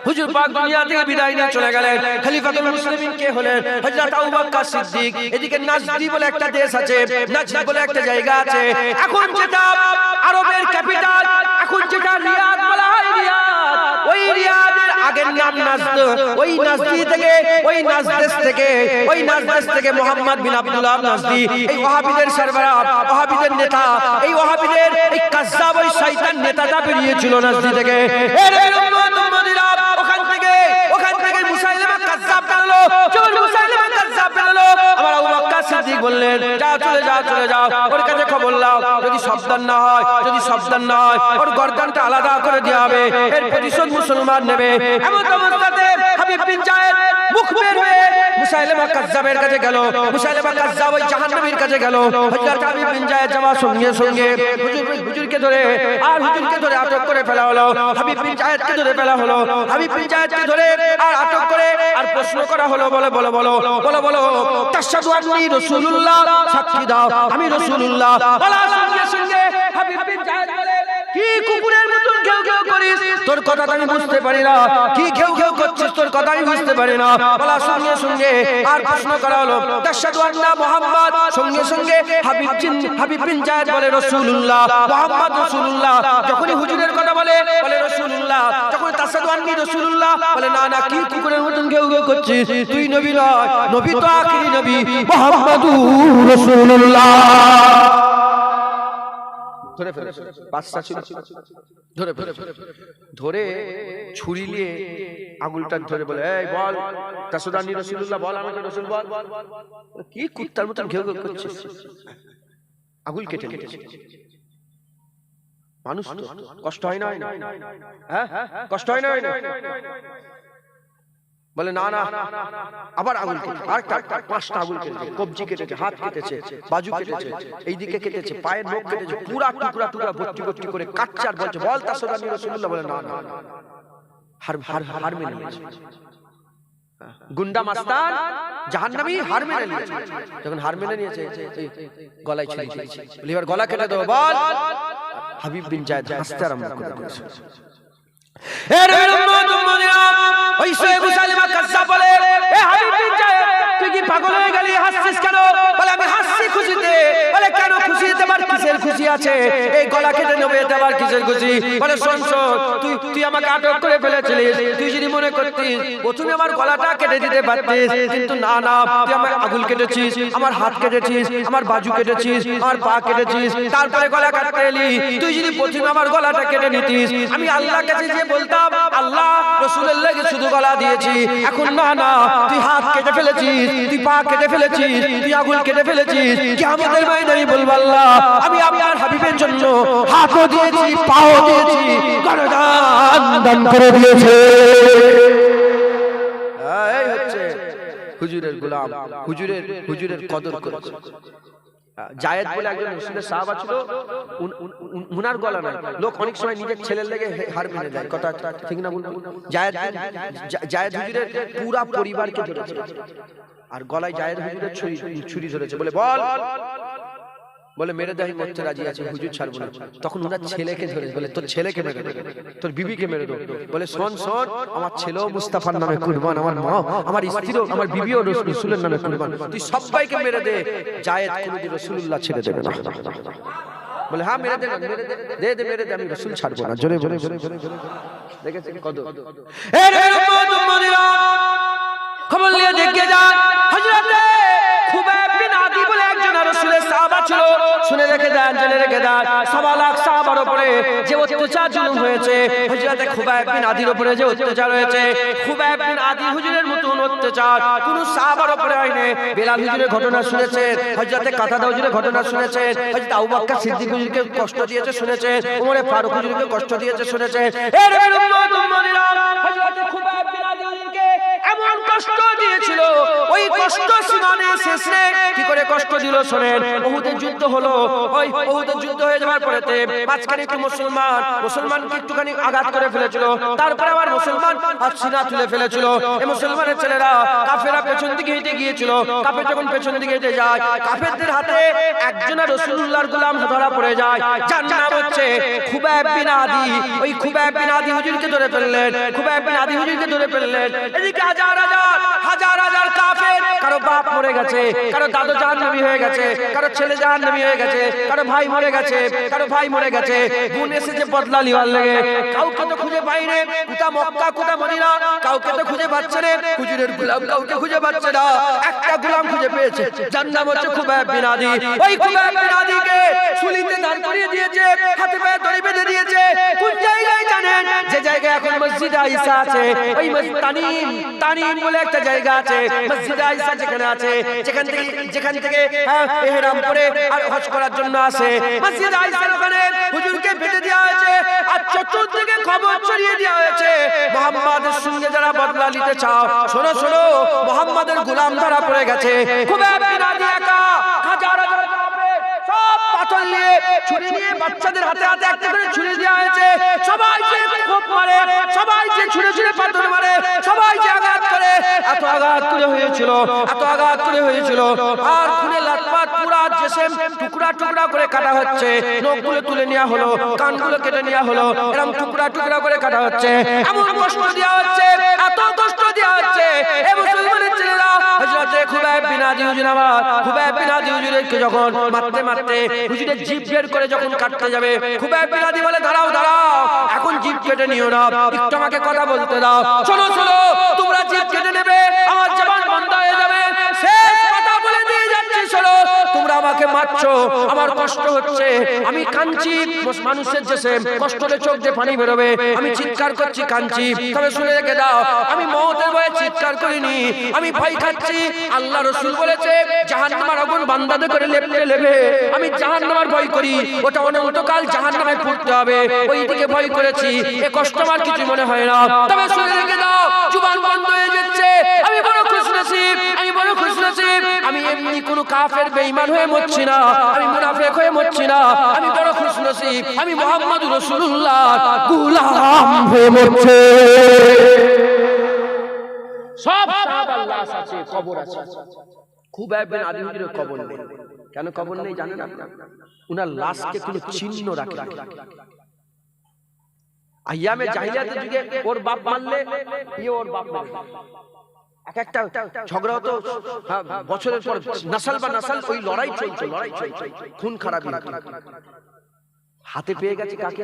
হুজুর পাক দুনিয়া থেকে বিদায় নিয়ে চলে গেলেন। খলিফাতুল মুসলিমিন কে হলেন? হযরত আবু বকর সিদ্দিক। এদিকে নাজদি বলে একটা দেশ আছে, নাজদি বলে একটা জায়গা আছে, এখন যেটা আরবের ক্যাপিটাল, এখন যেটা রিয়াদ বলা হয়, রিয়াদ, ওই রিয়াদের আগের নাম নাজদ। ওই নাজদি থেকে, ওই নাজদেশ থেকে মুহাম্মদ বিন আব্দুল্লাহ নাজদি, এই ওয়াহাবিদের সরবরাহ, ওয়াহাবিদের নেতা, এই ওয়াহাবিদের এই কাজ্জাব, ওই শয়তান নেতাটা বেরিয়েছিল নাজদি থেকে। এর উম্মত উম্মতিরা ওখান থেকে মুসাইলিমা কাজ্জাব বেরোলো। যখন মুসাইলিমা কাজ্জাব বেরোলো, আমার আবু বকর সিদ্দিক বললেন যাও, চলে যাও, ওর কাছে খবর নাও, যদি সাবধান না হয় ওর গর্দানটা আলাদা করে দেওয়া হবে, এর প্রতিশোধ মুসলমান নেবে। এমন অবস্থাতে হাবিব বিন জায়েদ মুখ বের হয়ে মুসাইলিমা কাজ্জাবের কাছে গেল। মুসাইলিমা কাজ্জাব ওই জাহান্নামীর কাছে গেল। হযরত হাবিব বিন জায়েদ যাওয়ার সঙ্গে সঙ্গে হুজুরকে ধরে আটক করে ফেলা হলো। হাবিব বিন জায়েদকে ধরে ফেলা হলো। হাবিব বিন জায়েদকে ধরে আর আটক করে আর প্রশ্ন করা হলো, বলো তাশহাদু আন্নী রাসূলুল্লাহ, সাক্ষী দাও আমি রাসূলুল্লাহ। বলার সঙ্গে সঙ্গে হাবিব বিন জায়েদ বলে কি কুকুরের মতন ঘেউ ঘেউ করিস, তোর কথা আমি বুঝতে পারি না, কি ঘেউ ঘেউ করছিস, তোর কথা আমি বুঝতে পারি না। বলা সঙ্গে সঙ্গে আর প্রশ্ন করা হলো, তাশহাদু আন্না মুহাম্মদ, সঙ্গে সঙ্গে হাবিব বিন জায়েদ বলে রাসূলুল্লাহ, মুহাম্মদ রাসূলুল্লাহ। যখনই হুজুরের কথা বলে রাসূলুল্লাহ, যখন তাশহাদু আন্নী রাসূলুল্লাহ বলে, না না, কি কুকুরের মতন ঘেউ ঘেউ করছিস, তুই নবী নয়, নবী তো আখিরি নবী মুহাম্মাদুর রাসূলুল্লাহ। ধরে ফেলে বাচ্চা ছিল, ধরে ফেলে ধরে ছুরি নিয়ে আঙুলটা ধরে বলে, এই বল তাশহাদু আন্নী রাসূলুল্লাহ, বল আমাকে রাসূল বল। কি কুত্তার মতন ঘেউ ঘেউ করছিস, আঙুল কেটে কেটে। মানুষ তো কষ্ট হয় না, হ্যাঁ কষ্ট হয় না। বলে না না, আবার আঙুল কেটে, আর 5টা আঙুল কেটেছে, কবজি কেটেছে, হাত কেটেছে, বাজু কেটেছে, এইদিকে কেটেছে, পায়ের নখ কেটেছে, পুরা টুকরা টুকরা ভর্তি ভর্তি করে কাটছে। আর বলছে, বল তাশহাদু আন্নী রাসূলুল্লাহ। বলে না না, হার মেনে নিয়েছে। গুন্ডা মাস্তান জাহান্নামী হার মেনে নিয়েছে। যখন হার মেনে নিয়েছে, গলায় ছুরি দিয়েছে, বলে এবার গলা কেটে দাও, বল। হাবিব বিন জায়েদ হাসতে আরম্ভ করেছে। ওই সোহেব সালিমা কাজ্জাব বলে, এ হাবিব বিন জায়েদ, তুই কি পাগল হয়ে গেলি, হাসছিস কেন? বলে আমি হাসছি খুশিতে। বলে কেন খুশিতে, আবার কিসের খুশি আছে? এই গলা কেটে নেবে, এতে আবার কিসের খুশি? বলে শোন শোন, তুই আমাকে আটক করে ফেলেছিলিস, তুই যদি মনে করতিস প্রথমে আমার গলাটা কেটে দিতে পারতিস, কিন্তু না না, তুই আমার আঙুল কেটেছিস, আমার হাত কেটেছিস, আমার বাজু কেটেছিস, আমার পা কেটেছিস, তারপরে গলা কাটতে এলি। তুই যদি প্রথমে আমার গলাটা কেটে নিতিস, আমি আল্লাহর কাছে গিয়ে বলতাম, আল্লাহ রাসূলুল্লাহকে শুধু গলা দিয়েছি। এখন না না, তুই হাত কেটে ফেলেছিস, তুই পা কেটে ফেলেছিস, তুই আঙুল কেটে ফেলেছিস। কিয়ামতের ময়দানে বলবো, আল্লাহ আমি আপনার হাবিবের জন্য হাতও দিয়েছি, পাও দিয়েছি, গরদান দান করে দিয়েছে। এই হচ্ছে হুজুরের গোলাম, হুজুরের কদর করেছে। জায়েদ বলে একজন রাসূলের সাহাবা ছিল, উনার গলা নাই। লোক অনেক সময় নিজের ছেলের লেগে হার মেনে দেয়, কথা ঠিক না বলুন? জায়েদ হুজুরের পুরা পরিবারকে ধরেছে, আর গলায় জায়েদ হুজুরের ছুরি ধরেছে। বলে বল, বলে মেরে দেয়, মরতে রাজি আছে, হুজুর ছাড়বো না। তখন ওনার ছেলেকে ধরে বলে, তোর ছেলেকে মেরে দে, তোর বিবিকে মেরে দো। বলে শোন শোন, আমার ছেলেও মুস্তাফার নামে কুরবান, আমার মা, আমার স্ত্রীও, আমার বিবিও রাসূলের নামে কুরবান, তুই সবাইকে মেরে দে। জায়েদ কোনদিন রাসূলুল্লাহ ছেড়ে দেবে না। বলে হ্যাঁ মেরে দে, মেরে দে, আমি রাসূল ছাড়বো না। জোরে বলে দেখেছেন কদর। এ রে উম্মত উম্মতিরা, খবর নিয়ে দেখে যান, হযরত খুবাইব বিন আদি বলে একজন রাসূলের সাহাবা ছিল। শুনে রেখে দেন, জেনে রেখে দেন, 1.25 লাখ সাহাবার উপরে যে অত্যাচার জুলুম হয়েছে, হযরত খুবাইব বিন আদির উপরে যে অত্যাচার হয়েছে, খুবাইব বিন আদি হুজুরের মতন অত্যাচার কোন সাহাবার উপরে হয়নি। বেলাল হুজুরের ঘটনা শুনেছেন, হযরত কাতাদা হুজুরের ঘটনা শুনেছেন, হযরত আবু বকর সিদ্দিক হুজুরকে কষ্ট দিয়েছে শুনেছেন, ওমরে ফারুক হুজুরকে কষ্ট দিয়েছে শুনেছেন। এর উম্মত উম্মতিরা, হযরত খুবাইব বিন আদিকে এমন কষ্ট দিয়েছিল, ওই কষ্ট সীমানে শেষ নেই। কি করে কষ্ট দিল শোনেন। উহুদের যুদ্ধ হলো, ওই উহুদের যুদ্ধ হয়ে যাওয়ার পরেতে মাঝখানে একটু মুসলমানকে একটুখানি আঘাত করে ফেলেছিল, তারপরে আবার মুসলমান সিনা তুলে ফেলেছিল। এই মুসলমানের ছেলেরা কাফেররা পেছন দিকে হেঁটে গিয়েছিল। কাফের যখন পেছন দিকে হেঁটে যায়, কাফেরদের হাতে একজনের রাসূলুল্লাহর গোলাম ধরা পড়ে যায়, যার নাম হচ্ছে খুবাইব বিন আদি। ওই খুবাইব বিন আদি হুজুরকে ধরে ফেললেন, খুবাইব বিন আদি হুজুরকে ধরে ফেললেন। এদিকে হাজার হাজার কাফের, কারো বাপ মরে গেছে, কারো দাদু জাহান্নামী হয়ে গেছে, কারো ছেলে জাহান্নামী হয়ে গেছে, কারো ভাই মরে গেছে, কারো ভাই মরে গেছে, বোন এসেছে বদলা লিবার লেগে। কাউকে তো খুঁজে পাই রে, কোথা মক্কা কোথা মদিনা, কাউকে তো খুঁজে পাচ্ছে রে। হুজুরের গোলাম কাউকে খুঁজে পাচ্ছে না, একটা গোলাম খুঁজে পেয়েছে, যার নাম হচ্ছে খুবাইব বিন আদি। ওই খুবাইব বিন আদিকে সুলিতে দাঁড় করিয়ে দিয়েছে, হাতে পায়ে দড়ি বেঁধে দিয়েছে। কোন জায়গায় জানেন? যে জায়গায় এখন মসজিদ আয়েশা আছে, ওই তানিম বলে একটা জায়গা আছে, মসজিদ আয়েশা যেখানে আছে, যেখান থেকে ইহরাম পরে আর হজ করার জন্য আসে, মসজিদ আয়েশার ওখানে হুজুরকে বেঁধে দেওয়া হয়েছে। আর চতুর্দিকে খবর ছড়িয়ে দেওয়া হয়েছে, মুহাম্মাদের সঙ্গে যারা বদলা নিতে চাও, শোনো শোনো, মুহাম্মাদের গোলাম ধরা পড়ে গেছে। খুবাইব বিন আদি একা, হাজার হাজার কাফের সব পাথর নিয়ে ছুরি নিয়ে বাচ্চাদের হাতে হাতে একটা করে ছুরি দেওয়া হয়েছে। সবাই যে কোপ মারে, সবাই যে ছুঁড়ে ছুঁড়ে পাথর মারে, সবাই যে আঘাত করে, এত আঘাত করে হয়েছিল, এত আঘাত করে হয়েছিল। আর খুনে লাটপাট পুরা জিসিম টুকরা টুকরা করে কাটা হচ্ছে, নখগুলো তুলে নেওয়া হলো, কানগুলো কেটে নেওয়া হলো, এরকম টুকরা টুকরা করে কাটা হচ্ছে। এমন কষ্ট দেওয়া হচ্ছে, এত কষ্ট দেওয়া হচ্ছে। এ মুসলমানের ছেলেরা হযরত খুবাইব বিন আদি হুজুর, আমার খুবাইব বিন আদি হুজুরকে যখন মারতে মারতে হুজুরের জিভ বের করে যখন কাটতে যাবে, খুবাইব বিন আদি বলে দাঁড়াও দাঁড়াও, এখন জিভ কেটে নিও না, একটু আমাকে কথা বলতে দাও। শোনো শোনো, তোমরা জিভ কেটে নেবে, আমার জবান বন্ধ হয়ে যাবে, শেষ কথা বলে দিয়ে যাচ্ছি। শোনো, তোমরা আমাকে মারছো, আমার কষ্ট হচ্ছে, আমি কাঁদছি, মানুষের দেশে কষ্টে চোখ দিয়ে পানি বেরোবে, আমি চিৎকার করছি, কাঁদছি, তবে শুনে রেখে দাও, আমি মওতের ভয়ে চিৎকার করিনি, আমি ভয় খাচ্ছি। আল্লাহ রাসূল বলেছে জাহান্নামের আগুন বান্দাদের করে লেপলে লেবে, আমি জাহান্নামের ভয় করি, ওটা অনন্তকাল জাহান্নামে পড়তে হবে, ওই দিকে ভয় করেছি, এ কষ্ট আমার কিছু মনে হয় না। তবে শুনে রেখে দাও, জবান বন্ধ হয়ে যাচ্ছে, আমি বড় খুশনসিব, আমি বড় খুশনসিব, আমি এমনি কোনো কাফের বেঈমান হয়ে মরছি না, আমি মুনাফিক হয়ে মরছি না, আমি বড় খুশনসিব, আমি মুহাম্মদুর রাসূলুল্লাহর গোলাম হয়ে মরছি। সব সাহাবার লাশ আছে, কবর আছে, খুবাইব বিন আদি হুজুরের কবর নেই। কেন কবর নেই জানেন আপনারা? উনার লাশকে কোনো চিহ্ন রাখে না। আইয়ামে জাহিলিয়াতের যুগে ওর বাপ মানলে ওর বাপ মানলে এক একটা ঝগড়া হতো, বছরের পর নসল বা নসল ওই লড়াই চলছে, খুন খারাপি। হাতে পেয়ে গেছে কাকে?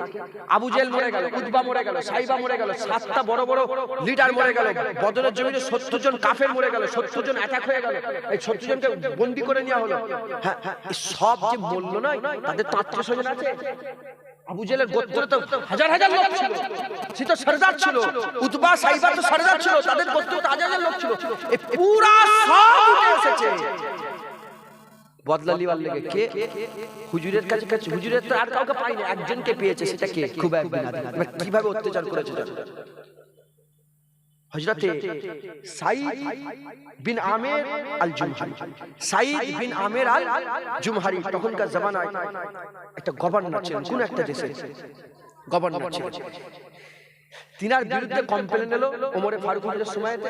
আবু জেহেল মরে গেল, উতবা মরে গেল, সাইবা মরে গেল, 7টা বড় বড় লিডার মরে গেল, বদরের জমিনে 70 জন কাফের মরে গেল, 70 জন অ্যাটাক হয়ে গেল, এই 70 জনকে বন্দী করে নেওয়া হলো। হ্যাঁ, সব যে মূল্য নয়, তাদের তো আত্মীয়-স্বজন আছে। আবু জেহেলের গোত্রে তো হাজার হাজার লোক ছিল, সে তো সরদার ছিল, উতবা সাইবা তো সরদার ছিল, তাদের গোত্রে তো হাজার হাজার লোক ছিল। এই পুরা সব উঠে এসেছে বদলা লিওয়ার লেগে। কে? হুজুরের কাছে কাছে, হুজুরের তো আর কাউকে পাইনি, একজনকে পেয়েছে, সেটা কে? খুবাইব বিন আদি। কিভাবে অত্যাচার করেছে জানেন? হযরতে সাঈদ বিন আমের আল জুমহারি, সাঈদ বিন আমের আল জুমহারি তখনকার জামানায় একটা গভর্নর ছিলেন, কোন একটা দেশের গভর্নর ছিলেন। তিনার বিরুদ্ধে কমপ্লেন এলো ওমরে ফারুক হুজুরের সময়তে।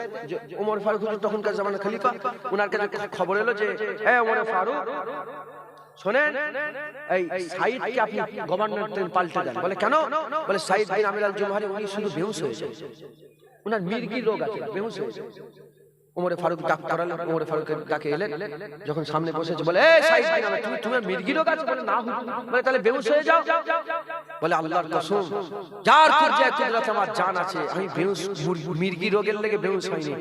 ওমর ফারুক হুজুর তখনকার জামানার খলিফা, ওনার কাছে খবর এলো যে হ্যাঁ ওমরে ফারুক শোনেন, এই সাঈদকে আপনি গভর্নর পাল্টে দেন। বলে কেন? বলে সাঈদ বিন আমির আল জুমহারি উনি শুধু বেহুশ হয়ে যায়, ওনার মির্গি রোগ আছে, বেহুশ হয়ে যায়। ওমরে ফারুক ডাক করালেন, ওমরে ফারুকের ডাকে এলেন, যখন সামনে বসেছে বলে এই সাঈদ বিন আমির, তোমার মির্গি রোগ আছে? বলে না হুজুর। বলে তাহলে বেহুশ হয়ে যাও। বলে আল্লাহর কসম, যার কুদরত কুদরত আমার জান আছে, আমি বেহুশ মির্গি রোগের লেগে বেহুশ হইনি।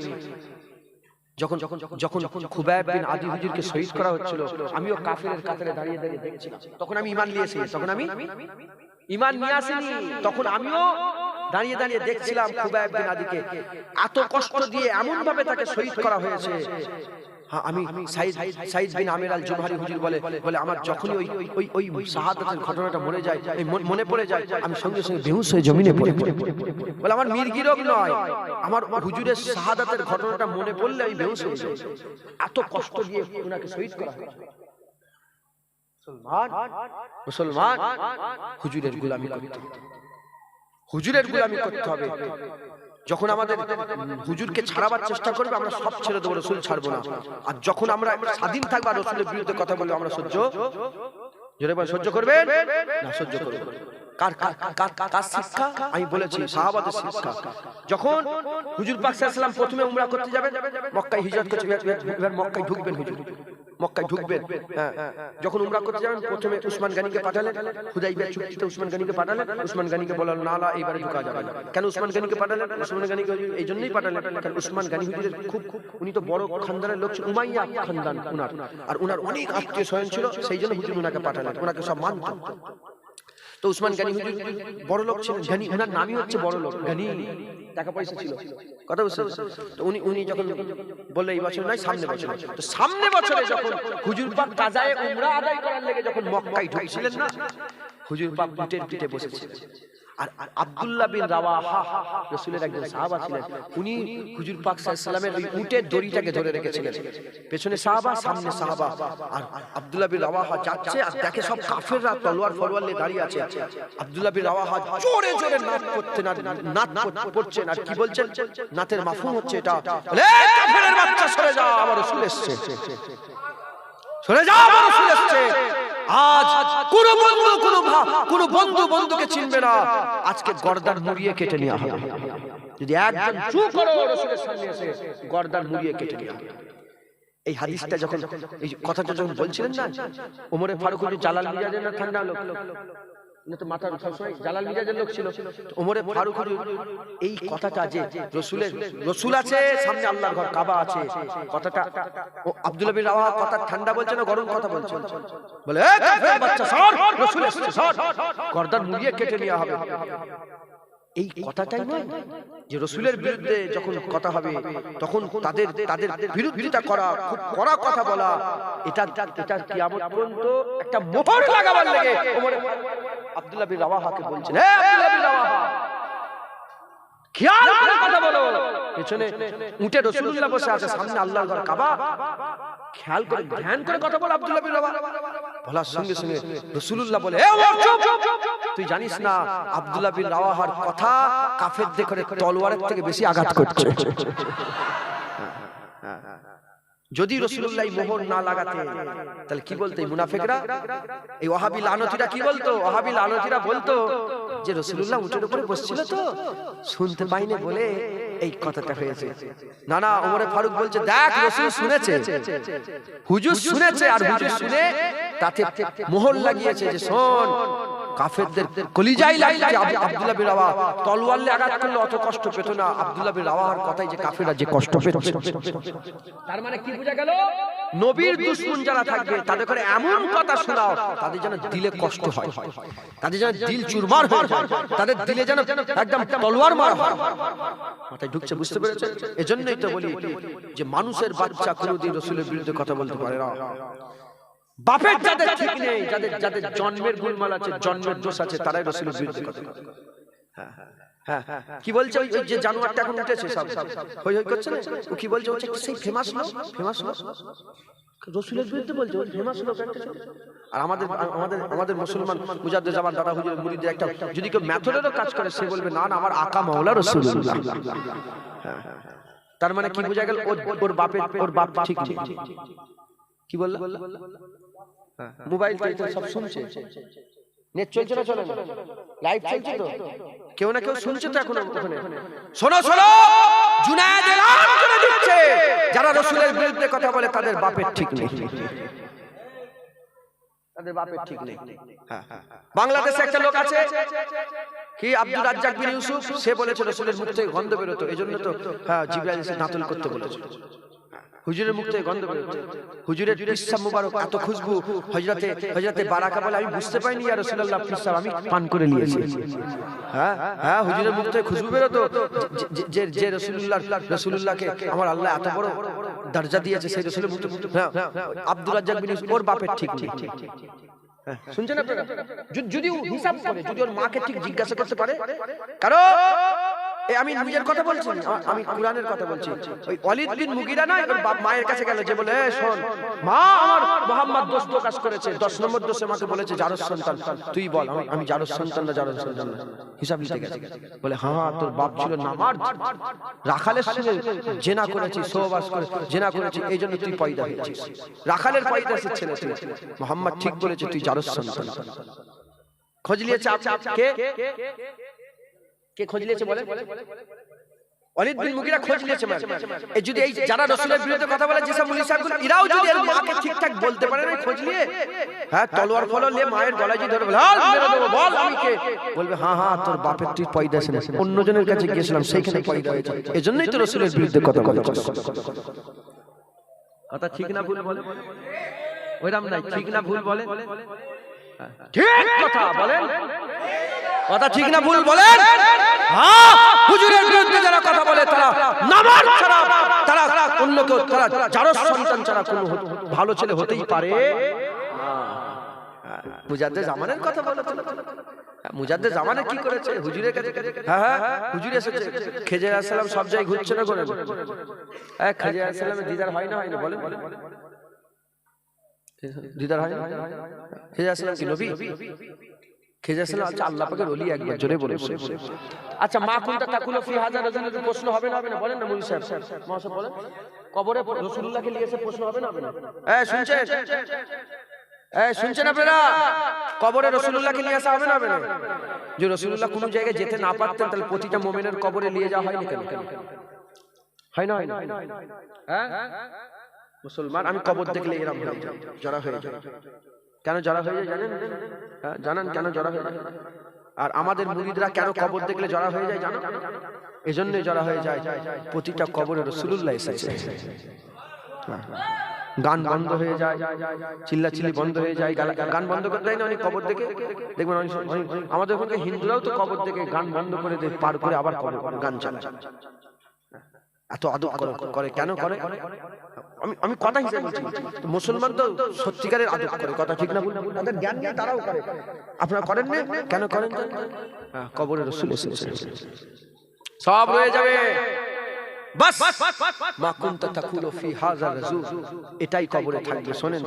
যখন যখন যখন খুবাইব বিন আদি হুজুরকে শহীদ করা হচ্ছিল, আমিও কাফেরের কাতারে দাঁড়িয়ে দাঁড়িয়ে দেখছিলাম। তখন আমি ঈমান নিয়ে এসেছি, তখন আমি ঈমান নিয়ে আসিনি, তখন আমিও দাঁড়িয়ে দাঁড়িয়ে দেখছিলাম খুবাইব বিন আদিকে এত কষ্ট দিয়ে এমন ভাবে তাকে শহীদ করা হয়েছে। হ্যাঁ, আমি সাঈদ বিন আমির আল জুমহারি হুজুর বলে আমার যখনই ওই শাহাদাতের ঘটনাটা মনে পড়ে যায়, আমি সঙ্গে সঙ্গে বেহুশ হয়ে জমিনে পড়ে পড়ি। বলে আমার মির্গি রোগ নয়, আমার হুজুরের শাহাদাতের ঘটনাটা মনে পড়লে আমি বেহুশ হয়ে যাই। এত কষ্ট দিয়ে ওনাকে শহীদ করা হয়েছে। মুসলমান হুজুরের গোলামি করতে হবে, হুজুরের গোলামি করতে হবে। যখন আমাদের হুজুরকে ছাড়াবার চেষ্টা করবে, আমরা সব ছেড়ে দেবো, রসুল ছাড়বো না। আর যখন আমরা স্বাধীন থাকবো, রসুলের বিরুদ্ধে কথা বলবো, আমরা সহ্য করবেন না, সহ্য করবেন। কার শিক্ষা? আমি বলেছি সাহাবাদের শিক্ষা। যখন হুজুর পাক সাল্লাল্লাহু আলাইহি ওয়াসাল্লাম প্রথমে উমরা করতে যাবেন, মক্কায় হিজরত করতে, এবার মক্কায় ঢুকবেন হুজুর, মক্কায় ঢুকবেন। যখন উমরা করতে যাবেন, প্রথমে উসমান গনিকে পাঠালেন, হুদাইবিয়া চুক্তিতে উসমান গনিকে পাঠালেন। উসমান গনিকে বললেন না না, এইবারে ঢোকা যাবে না। কেন উসমান গনিকে পাঠালেন? উসমান গনিকে এই জন্যই পাঠালেন কারণ উসমান গনি হুজুরের খুব, উনি তো বড় খানদানের লোক ছিল, উমাইয়া খানদান উনার, আর উনার অনেক আত্মীয় স্বজন ছিল, সেই জন্য হুজুর উনাকে পাঠালেন, উনাকে সব মানতেন। তো উসমান গনি হুজুর বড় লোক ছিলেন, গনি, উনার নামই হচ্ছে বড় লোক, গনি, টাকা পয়সা ছিল, কথা বুঝছেন? তো উনি যখন বললে এই বছর নয় সামনে বছর, তো সামনে বছরে যখন হুজুর পাক কাজায়ে উমরা আদায় করার লেগে যখন মক্কায় ঢুকছিলেন না, হুজুর পাক উটের পিঠে বসেছিলেন, আর আব্দুল্লাহ বিন রাওয়াহা রাসূলের একজন সাহাবা ছিলেন, উনি হুজুর পাক সাল্লাল্লাহু আলাইহি ওয়াসাল্লামের ওই উটের দড়িটাকে ধরে রেখেছিলেন। পেছনে সাহাবা, সামনে সাহাবা। আর আব্দুল্লাহ বিন রাওয়াহা যাচ্ছে আর দেখে সব কাফেররা তলোয়ার ফরওয়ার নিয়ে দাঁড়িয়ে আছে। আব্দুল্লাহ বিন রাওয়াহা জোরে জোরে নাত পড়ছেন আর কি বলছেন, নাতের মাফহুম হচ্ছে এটা, এই কাফেরের বাচ্চা সরে যা, আমার রাসূল এসেছে, সরে যা, আমার রাসূল এসেছে। আজ কোন বন্ধু বন্ধুকে চিনবে না, আজকে গর্দান মুড়িয়ে কেটে নেওয়া হবে। যদি একজন চুপ করো রাসূলের সামনে এসে গর্দান মুড়িয়ে কেটে নেওয়া হবে। এই হাদিসটা যখন, এই কথাটা যখন বলছিলেন না, ওমরে ফারুক জালাল মিজাজের না ঠান্ডা লোক, না তো মাথার সবসময় জালাল মিজাজের লোক ছিল। ওমরে ফারুক এই কথাটা যে রসুল আছে, সামনে আল্লাহর ঘর কাবা আছে, কথাটা আব্দুল্লাহ বিন রাওয়াহা কথা ঠান্ডা বলছে না গরম কথা বলছে? বলে এই কাফের বাচ্চা সর, রসুল এসেছে, সর, গর্দান মুড়িয়ে কেটে নেওয়া হবে। এই কথাটাই নয় যে রসুলের বিরুদ্ধে যখন কথা হবে তখন তাদের বিরোধিতা করা, খুব কড়া কথা বলা, এটা কিয়ামত পর্যন্ত একটা মোহর লাগাবার লাগে। ওমরে আব্দুল্লাহ বিন রাওয়াহাকে বলছেন, হে আব্দুল্লাহ বিন রাওয়াহা, খেয়াল করে কথা বলো। পেছনে উটে রাসূলুল্লাহ বসে আছে, সামনে আল্লাহর ঘর কাবা, খেয়াল করে ধ্যান করে কথা বলো আব্দুল্লাহ বিন রাওয়াহা। বলার সঙ্গে সঙ্গে রাসূলুল্লাহ বলে, এ ওমর চুপ, তুই জানিস না আব্দুল্লাহ বিন রাওয়াহার কথা কাফেরদের করে তলোয়ারের থেকে বেশি আঘাত করছে। যদি রাসূলুল্লাহ মোহর না লাগাতে তাহলে কি বলতো এই মুনাফিকরা, এই ওয়াহাবি লানতীরা কি বলতো? ওয়াহাবি লানতীরা বলতো যে রাসূলুল্লাহ উটের উপরে বসছিল তো শুনতে পাইনি বলে এই কথাটা হয়েছে। না না, ওমরে ফারুক বলছে, দেখ রাসূল শুনেছে, হুজুর শুনেছে, আর হুজুর শুনে তাতে মোহর লাগিয়েছে যে শোন, কাফেরদের কলিজায় লাগছে আব্দুল্লাহ বিন রাওয়াহা তলোয়ার দিয়ে আঘাত করলে অত কষ্ট পেত না, আব্দুল্লাহ বিন রাওয়াহার কথাই যে কাফেররা যে কষ্ট পেত। তার মানে কি বোঝা গেল? নবীর দুশমন যারা থাকবে তাদের করে এমন কথা শোনাও তাদের যেন দিলে কষ্ট হয়, তাদের যেন দিল চুরমার হয়ে যায়, তাদের দিলে যেন একদম তলোয়ার মারা হয়। মাথায় ঢুকছে, বুঝতে পেরেছেন? এজন্যই তো বলি যে মানুষের বাচ্চা কোনোদিন রাসূলের বিরুদ্ধে কথা বলতে পারে না। বাপের যাদের ঠিক নেই, যাদের জন্মের গোলমাল আছে, জন্মের দোষ আছে, তারাই রাসূলের বিরুদ্ধে কথা বলে। হ্যাঁ, কি বলছে ওই যে জানোয়ারটা এখন উঠেছে, সব হই হই করছে না, ও কি বলছে? হচ্ছে সেই ফেমাস লোক রাসূলের বিরুদ্ধে বলছে, ওই ফেমাস লোক একটা। আর আমাদের মুসলমান মুজাদ্দিদ জামান দাদা হুজুরের মুরিদের একটা যদি কেউ মেথডেরও কাজ করে, সে বলবে না না, আমার আকা মাওলা রাসূলুল্লাহ। তার মানে কি বোঝা গেল? ওর বাপ ঠিক নেই। কি বলল? মোবাইল তো সব শুনছে, নেট চলছে না, চলে না, লাইভ চলছে তো, কেউ না কেউ শুনছে তো এখন ওখানে। শোনো শোনো, জুনায়েদ এলান করে দিচ্ছে, যারা রাসূলের বিরুদ্ধে কথা বলে তাদের বাপের ঠিক নেই, তাদের বাপের ঠিক নেই। বাংলাদেশে একটা লোক আছে কি আব্দুর রাজ্জাক বিন ইউসুফ, সে বলেছে রাসূলের মুখ থেকে গন্ধ বেরোতো, এজন্য তো জিবরাইল এসে দাঁতল করতে বলেছে। হুজুরের মুখ থেকে গন্ধ বেরোচ্ছে, হুজুরের পিসাব মুবারক এত খুশবু, হযরতে বারাকা বলে, আমি বুঝতে পাইনি ইয়া রাসূলুল্লাহ পিসাব আমি পান করে নিয়েছি। হ্যাঁ, হুজুরের মুখ থেকে খুশবু বেরোতো, যে রাসূলুল্লাহকে আমার আল্লাহ এত বড় দরজা দিয়েছে, সেই রাসূলের মুখ থেকে। আব্দুর রাজ্জাক বিন ইউসুফ, ওর বাপের ঠিক নেই। শুনছেন আপনারা? যদি হিসাব করে, যদি ওর মাকে ঠিক জিজ্ঞাসা করতে পারে, কারণ আমি নিজের কথা বলছি, আমি কুরআনের কথা বলছি। ওই ওয়ালিদ বিন মুগিরা না, ওর বাপ মায়ের কাছে গেল, যে বলে, শোন মা, আমার মুহাম্মদ দোষ প্রকাশ করেছে, 10 নম্বর দোষে মাকে বলেছে জারস সন্তান, তুই বল আমি জারস সন্তান না জারস সন্তান না। হিসাব নিতে গেছে, বলে হ্যাঁ তোর বাপ ছিল নামাজ, রাখালের সঙ্গে জেনা করেছি, সহবাস করে জেনা করেছি, এইজন্য তুই পয়দা হয়েছিস, রাখালের পয়দাসের ছেলে তুই। মুহাম্মদ ঠিক বলেছে, তুই জারস সন্তান। খোঁজ নিয়েছে কে খোঁজ নিয়েছে বলে? ওয়ালিদ বিন মুগিরা খোঁজ নিয়েছে। এই যদি এই যারা রাসূলের বিরুদ্ধে কথা বলে, যেসব মুলি সাহেবগুলো, এরাও যদি এর মাকে ঠিকঠাক বলতে পারে না, খোঁজ নিয়ে, হ্যাঁ তলোয়ার ফলো নিয়ে মায়ের গলায় যদি ধরে বলে, মেরে দেবো, বল আমি কে, বলবে হ্যাঁ তোর বাপের তুই পয়দা ছিল, অন্যজনের কাছে গিয়েছিলাম সেইখানে পয়দা হয়েছে, এজন্যই তো রাসূলের বিরুদ্ধে কথা বলে। কথা ঠিক না ভুল বলে? ওইরকম নাই, ঠিক না ভুল বলে? ঠিক কথা বলেন, কথা ঠিক না ভুল বলেন? হ্যাঁ, হুজুরের বিরুদ্ধে যারা কথা বলে তারা নামাজ ছাড়া, তারা অন্য কেউ, তারা জারস সন্তান ছাড়া কোনো ভালো ছেলে হতেই পারে না। মুজাদ্দিদ জামানের কথা বলে, মুজাদ্দেদ জামানে কি করেছে হুজুরের কাছে, হ্যাঁ হুজুর এসেছে, খেজর আলাইহিস সালাম সব জায়গায় ঘুরছে না করে, খেজর আলাইহিস সালামের দিদার হয় না বলেন, দিদার হয় না? খেজর আলাইহিস সালাম কি নবী? খেজর আলাইহিস সালাম আল্লাহ পাকের ওলি, একবার জোরে বলে। আচ্ছা, মা কুনতা তাকুলু ফি হাযা রাজুল, প্রশ্ন হবে না বলেন না মুফতি সাহেব, মহাশয় বলেন, কবরে রাসূলুল্লাহকে নিয়ে এসে প্রশ্ন হবে না? শুনছেন? শুনছেন আপনারা? কবরে রাসূলুল্লাহকে নিয়ে আসা হবে না? যে রাসূলুল্লাহ কোন জায়গায় যেতে না পারতেন, তাহলে প্রতিটা মুমিনের কবরে নিয়ে যাওয়া হয় না কেন? হয় না? হ্যাঁ, মুসলমান আমি কবর দেখলে এরকম হয়ে যায়, জড়া হয়ে যায়। কেন জড়া হয়ে যায় জানেন? জানেন কেন জড়া হয়ে যায়? আর আমাদের মুরিদরা কেন কবর দেখলে জড়া হয়ে যায় জানো? এজন্যই জড়া হয়ে যায়, প্রতিটা কবরে রাসূলুল্লাহ এসেছে। গান বন্ধ হয়ে যায়, চিল্লাচিল্লি বন্ধ হয়ে যায়, গান বন্ধ করে দেয় না অনেক কবর দেখে, দেখবেন আমাদের ওখানে হিন্দুরাও তো কবর দেখে গান বন্ধ করে দেয়, পার করে আবার গান চালায়। এত আদব করে কেন করে? আমি কথা হিসেবে বলছি, মুসলমান তো সত্যিকারের আদব করে, কথা ঠিক না? তাদের জ্ঞান নিয়ে তারাও করে, আপনারা করেন না কেন? করেন কবরে রাসূল এসেছে, সব রয়ে যাবে। বাস মা কুনতা তাকুলু ফি হাযা রাজুল, এটাই কবরে থাকবে। শোনেন,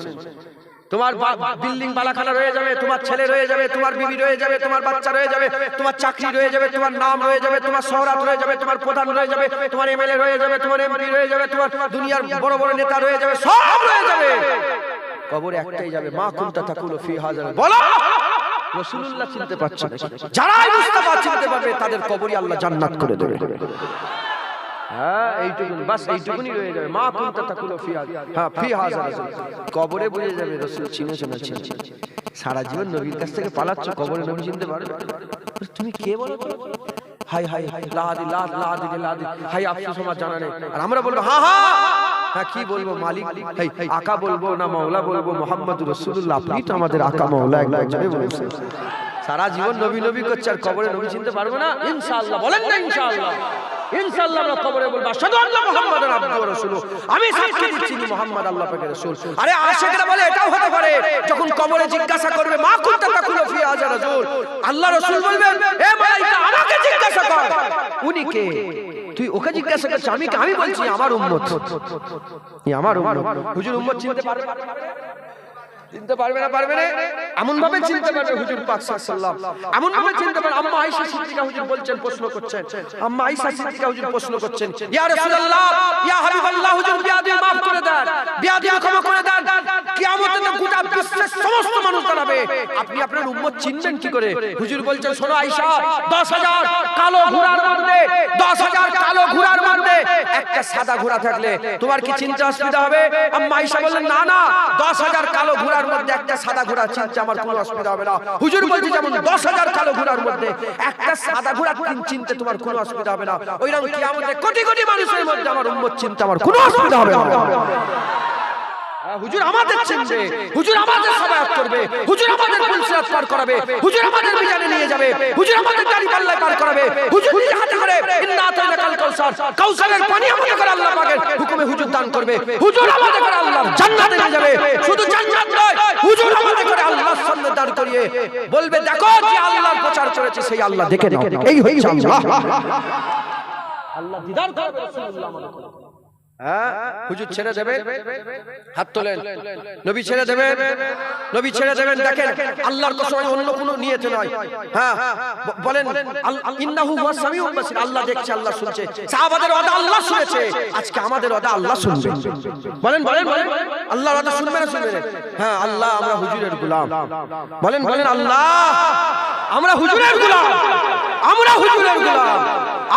তোমার বিল্ডিং বালাখানা রয়ে যাবে, তোমার ছেলে রয়ে যাবে, তোমার বিবি রয়ে যাবে, তোমার বাচ্চা রয়ে যাবে, তোমার চাকরি রয়ে যাবে, তোমার নাম রয়ে যাবে, তোমার শহরত রয়ে যাবে, তোমার প্রধান রয়ে যাবে, তোমার এমএলএ রয়ে যাবে, তোমার এমপি রয়ে যাবে, তোমার দুনিয়ার বড় বড় নেতা রয়ে যাবে, সব রয়ে যাবে, কবরে একটাই যাবে। মা কুনতা তাকুলু ফি হাযা, বলো রাসূলুল্লাহ চিনতে পারছে না? যারাই মুস্তাফা চিনতে পারবে তাদের কবরই আল্লাহ জান্নাত করে দেবে। এইটুকুনি, বাস এইটুকুনি রয়ে যাবে। মা কুনতা তাকুলু ফি হাযা রাজুল, কবরে বুঝে যাবে রাসূল চিনেছে না চিনছে। সারা জীবন নবীর কাছ থেকে পালাচ্ছ, কবরে নবী চিনতে পারবে? তুমি কে বলো তো? হাই হাই লাহাদি লাহাদি লাহাদি, হাই আফসোস আমার জানা নেই। আর আমরা বলবো হ্যাঁ কি বলবো, মালিক আকা বলবো না মাওলা বলবো? মুহাম্মদুর রাসূলুল্লাহ, আপনি তো আমাদের আকা মাওলা, একবার জোরে বলুন। সারা জীবন নবী নবী করছে, আর কবরে নবী চিনতে পারবো না? ইনশাআল্লাহ বলেন না ইনশাআল্লাহ? ইনশাআল্লাহ আমরা কবরে বলবো আশহাদু আন্না মুহাম্মাদান আবদুহু ওয়া রাসূলুহু, আমি সাক্ষী দিচ্ছি মুহাম্মদ আল্লাহ পাকের রাসূল। আরে আশিকরা বলে এটাও হতে পারে, যখন কবরে জিজ্ঞাসা করবে মা কুনতা তাকুলু ফি হাযা রাজুল, আল্লাহ রাসূল বলবেন এ মালায়েকা আমাকে জিজ্ঞাসা কর। উনি কে? তুই ওকে জিজ্ঞাসা করছিস? আমি বলছি আমার উম্মত, আমার উম্মত। হুজুর উম্মত চিনতে পারবে? চিনতে পারবে না? পারবে না? এমন ভাবে চিনতে পারবে হুজুর পাক সাল্লাল্লাহু আলাইহি ওয়াসাল্লাম, এমন ভাবে চিনতে পারবে। আম্মা আয়েশা সিদ্দিকা হুজুর বলছেন, প্রশ্ন করছেন, আম্মা আয়েশা সিদ্দিকা হুজুর প্রশ্ন করছেন, ইয়া রাসূলুল্লাহ, ইয়া হাবিবাল্লাহ, হুজুর বিয়াদি মাফ করে দেন, বিয়াদি ক্ষমা করে দেন, কিয়ামতে তো গোটা বিশ্বের সমস্ত মানুষ দাঁড়াবে, আপনি আপনার উম্মত চিনবেন কি করে? হুজুর বলছেন, শোনো আয়েশা, 10,000 কালো ঘোড়ার মধ্যে 10,000 কালো ঘোড়ার মধ্যে একটা সাদা ঘোড়া থাকলে তোমার কি চিনতে অসুবিধা হবে? আম্মা আয়েশা বললেন, না না, 10,000 কালো ঘোড়ার মধ্যে একটা সাদা ঘোড়া চিনতে আমার কোনো অসুবিধা হবে না। হুজুর বলছে, যেমন 10,000 কালো ঘোড়ার মধ্যে একটা সাদা ঘোড়া চিনতে তোমার কোনো অসুবিধা হবে না, ওইরকম কিয়ামতে কোটি কোটি মানুষের মধ্যে আমার উম্মত চিনতে আমার কোনো অসুবিধা হবে না। হুজুর আমাদের চিনবে, হুজুর আমাদের সাবায়াত করবে, হুজুর আমাদের পুলসিরাত পার করাবে, হুজুর আমাদের মিজানে নিয়ে যাবে, হুজুর আমাদের দাড়ি পাল্লায় পার করাবে, হুজুর নিজে হাতে করে ইন্না আতাইনাকাল কাউসার, কাউসারের পানি আমাদের করে আল্লাহ পাকের হুকুমে হুজুর দান করবে, হুজুর আমাদের করে আল্লাহর জান্নাতে নিয়ে যাবে। শুধু জান্নাত নয়, হুজুর আমাদের করে আল্লাহর সামনে দাঁড় করিয়ে বলবে, দেখো যে আল্লাহর প্রচার করেছে সেই আল্লাহ দেখে নাও। এই হচ্ছে আল্লাহ, আল্লাহ দিদার করবে রাসূলুল্লাহ আমাদের। হুজুর ছেড়ে দেবেন, হাত তোলেন, নবী ছেড়ে দেবেন, নবী ছেড়ে দেবেন। দেখেন আল্লাহর কসম, অন্য কোনো নিয়তে নয়। বলেন ইন্নাহু হুয়াস সামিউল বাসীর, আল্লাহ দেখছে, আল্লাহ শুনছে। সাহাবাদের ওয়াদা আল্লাহ শুনেছে, আজকে আমাদের ওয়াদা আল্লাহ শুনবে। বলেন বলেন বলেন, আল্লাহর ওয়াদা শুনবে না শুনবে না? আল্লাহ আমরা হুজুরের গোলাম। বলেন বলেন, আল্লাহ আমরা হুজুরের গোলাম, আমরা হুজুরের গোলাম,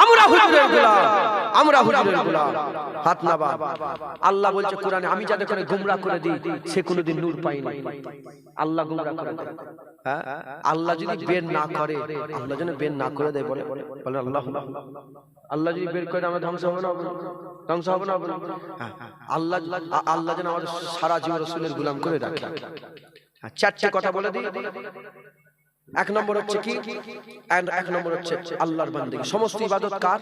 আমরা হুজুরের গোলাম, আমরা হুজুরের গোলাম। হাত নাবা। আল্লাহ বলছে কোরআনে, আমি যাদের করে গুমরাহ করে দিই সে কোনোদিন নূর পায়নি। আল্লাহ গুমরাহ করে দেয়। আল্লাহ যদি বের না করে, আল্লাহ যেন বের না করে দেয়, বলে বলে আল্লাহ, আল্লাহ যদি বের করে আমরা ধ্বংস হবে না? ধ্বংস হবে না? আল্লাহ আল্লাহ যেন আমাদের সারা জীবন রাসূলের গোলাম করে রাখে। চারটি কথা বলে দিই, এক নম্বর হচ্ছে কি, এক নম্বর হচ্ছে আল্লাহর বান্দেগী। সমস্ত ইবাদত কার?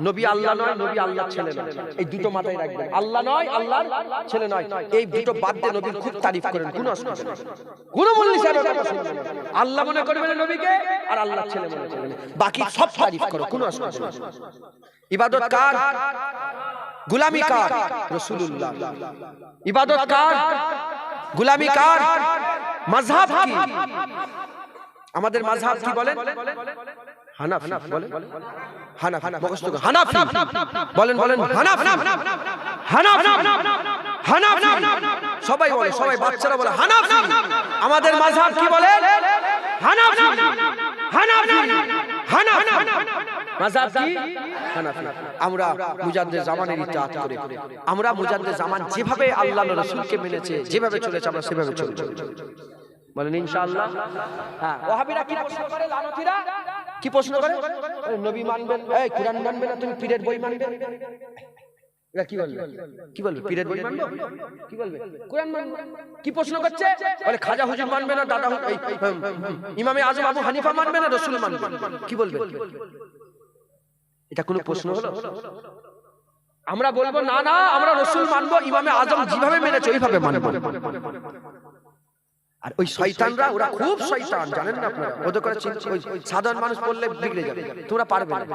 নবী আল্লাহ নয়, নবী আল্লাহর ছেলে নয়। এই দুটো মাথায় রাখবেন, আল্লাহ নয়, আল্লাহর ছেলে নয়। এই দুটো বাদ দিয়ে নবীর খুব তারিফ করেন, কোনো অসুবিধা নেই, কোনো মূল্য হিসাবে কথা শুনবেন না। আল্লাহ মনে করবেন নবীকে, আর আল্লাহর ছেলে মনে করবেন, বাকি সব তারিফ করো, কোনো অসুবিধা নেই। ইবাদত কার? গোলামি কার? রাসূলুল্লাহ। ইবাদত কার? গোলামি কার? মাযহাব কি? আমাদের মাযহাব কি বলেন? হানাফি বলেন, হানাফি মুখস্থ করে হানাফি বলেন, বলেন হানাফি, হানাফি, হানাফি সবাই বলে, সবাই বাচ্চারা বলে হানাফি। আমাদের মাযহাব কি বলে? হানাফি, হানাফি, হানাফি। মাযহাব কি? হানাফি। আমরা মুজাদ্দিদ জামানের ইত্তেআত করে, আমরা মুজাদ্দিদ জামান যেভাবে আল্লাহর রাসূলকে মেনেছে, যেভাবে চলেছে, আমরা সেভাবে চলব। বলেন ইনশাআল্লাহ। হ্যাঁ, ওয়াহাবিরা কি প্রশ্ন করে? লানতীরা কি প্রশ্ন করে? নবী মানবেন, এই কুরআন মানবেন না, তুমি পীরের বই মানবে? এরা কি বলবে? কি বলবে? পীরের বই মানবো? কি বলবে? কুরআন মানবো? কি প্রশ্ন করছে? বলে খাজা হুজুর মানবে না, দাদা ইমামে আজম আবু হানিফা মানবে না, রাসূল মানবে? কি বলবে? এটা কোনো প্রশ্ন হলো? আমরা বলবো না না, আমরা রাসূল মানবো, ইমামে আজম যেভাবে মেনেছে ওইভাবে মানবো। আর ওই শয়তানরা, ওরা খুব শয়তান, জানেন না আপনারা? ওদের করে ওই সাধারণ মানুষ পড়লে বিগড়ে যাবে। তোমরা পারবে না,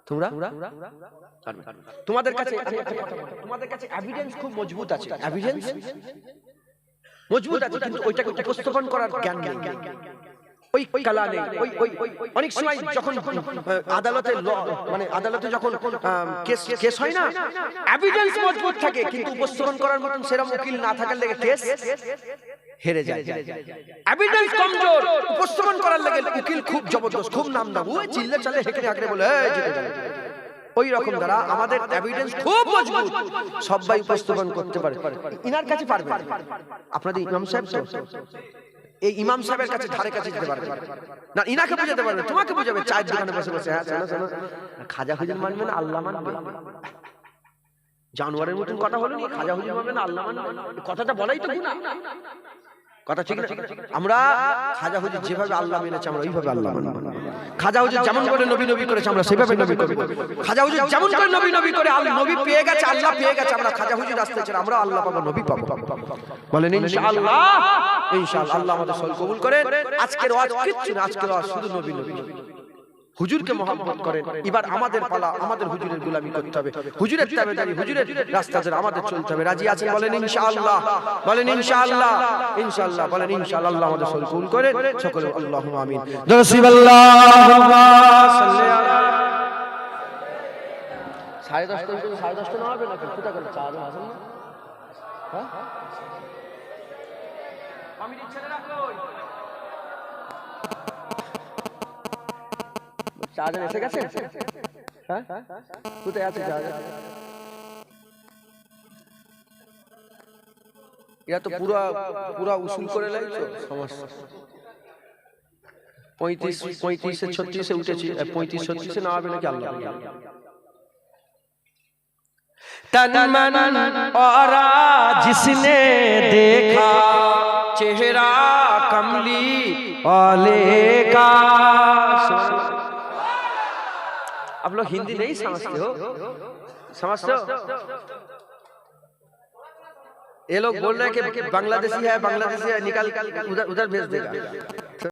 তোমরা তোমাদের কাছে, তোমাদের কাছে এভিডেন্স খুব মজবুত আছে, এভিডেন্স মজবুত আছে, কিন্তু ওইটাকে উপস্থাপন করার জ্ঞান নেই, ওই কলা নেই। অনেক সময় যখন আদালতে, মানে আদালতে যখন কেস হয় না, এভিডেন্স মজবুত থাকে, কিন্তু উপস্থাপন করার মতন সেরকম উকিল না থাকার লেগে কেস হেরে যায়। এভিডেন্স কমজোর, উপস্থাপন করার লাগে উকিল খুব জবরদস্ত, খুব নামদাম, ওই চিল্লা চালে হেঁকে হাঁকড়ে বলে এই জিতে যাবে। ওই রকম দ্বারা আমাদের এভিডেন্স খুব মজবুত, সবাই উপস্থাপন করতে পারে। ইনার কাছে পারবে আপনাদের ইমাম সাহেব, এই ইমাম সাহেবের কাছে ধারে কাছে যেতে পারবে না, ইনাকে বুঝাতে পারবে, তোমাকে বুঝাবে চায়ের দোকানে বসে বসে। হ্যাঁ শোনো শোনো, খাজা হুজুর মানবে না, আল্লাহ মানবে? জানোয়ারের মতন কথা হলো নি, খাজা হুজুর মানবে না, আল্লাহ মানবে? কথাটা বলাই তো গুনাহ, কথা ঠিক না? আমরা খাজা হুজুর যেভাবে আল্লাহ মেনেছে, আমরা ওইভাবে আল্লাহ মানব। খাজা হুজুর যেমন করে নবী নবী করেছে, আমরা সেভাবে নবী করব। খাজা হুজুর যেমন করে নবী নবী করে, আল্লাহ নবী পেয়ে গেছে, আল্লাহ পেয়ে গেছে, আমরা খাজা হুজুর আসতে চাই, আমরা আল্লাহ পাবো, নবী পাবো। বলেন ইনশাআল্লাহ। ইনশাআল্লাহ আল্লাহ আমাদের সল কবুল করেন। আজকের ওয়াজ কিচ্ছু না, আজকের ওয়াজ শুধু নবী নবী, হুজুরকে মহব্বত করেন। এবার আমাদের পালা, আমাদের হুজুরের গোলামি করতে হবে, হুজুরের তাবেদারি, হুজুরের রাস্তাতে আমাদের চলতে হবে। রাজি আছেন? বলেন ইনশাআল্লাহ, বলেন ইনশাআল্লাহ, ইনশাআল্লাহ বলেন ইনশাআল্লাহ। আল্লাহ আমাদের সল কবুল করেন, সকলে আল্লাহুম্মা আমিন। রাসূলুল্লাহুম্মা সাল্লি আলা 10:30 না হবে নাকি? কোথা করে চা আছেন না? হ্যাঁ আমি দিচ্ছি না, রাখো। চারজন এসে গেছে? হ্যাঁ কোথায় আছে চারজন? এরা তো পুরা পুরা উসুল করে লাগছে সমস্যা। 35 36 উঠেছি, 35 36 না হবে নাকি? আল্লাহ तन मन और जिसने देखा चेहरा कमली वाले का। आप लोग हिंदी नहीं समझते हो? समझते हो? ये लोग बोल रहे हैं कि बांग्लादेशी है, बांग्लादेशी है, निकाल उधर भेज देगा।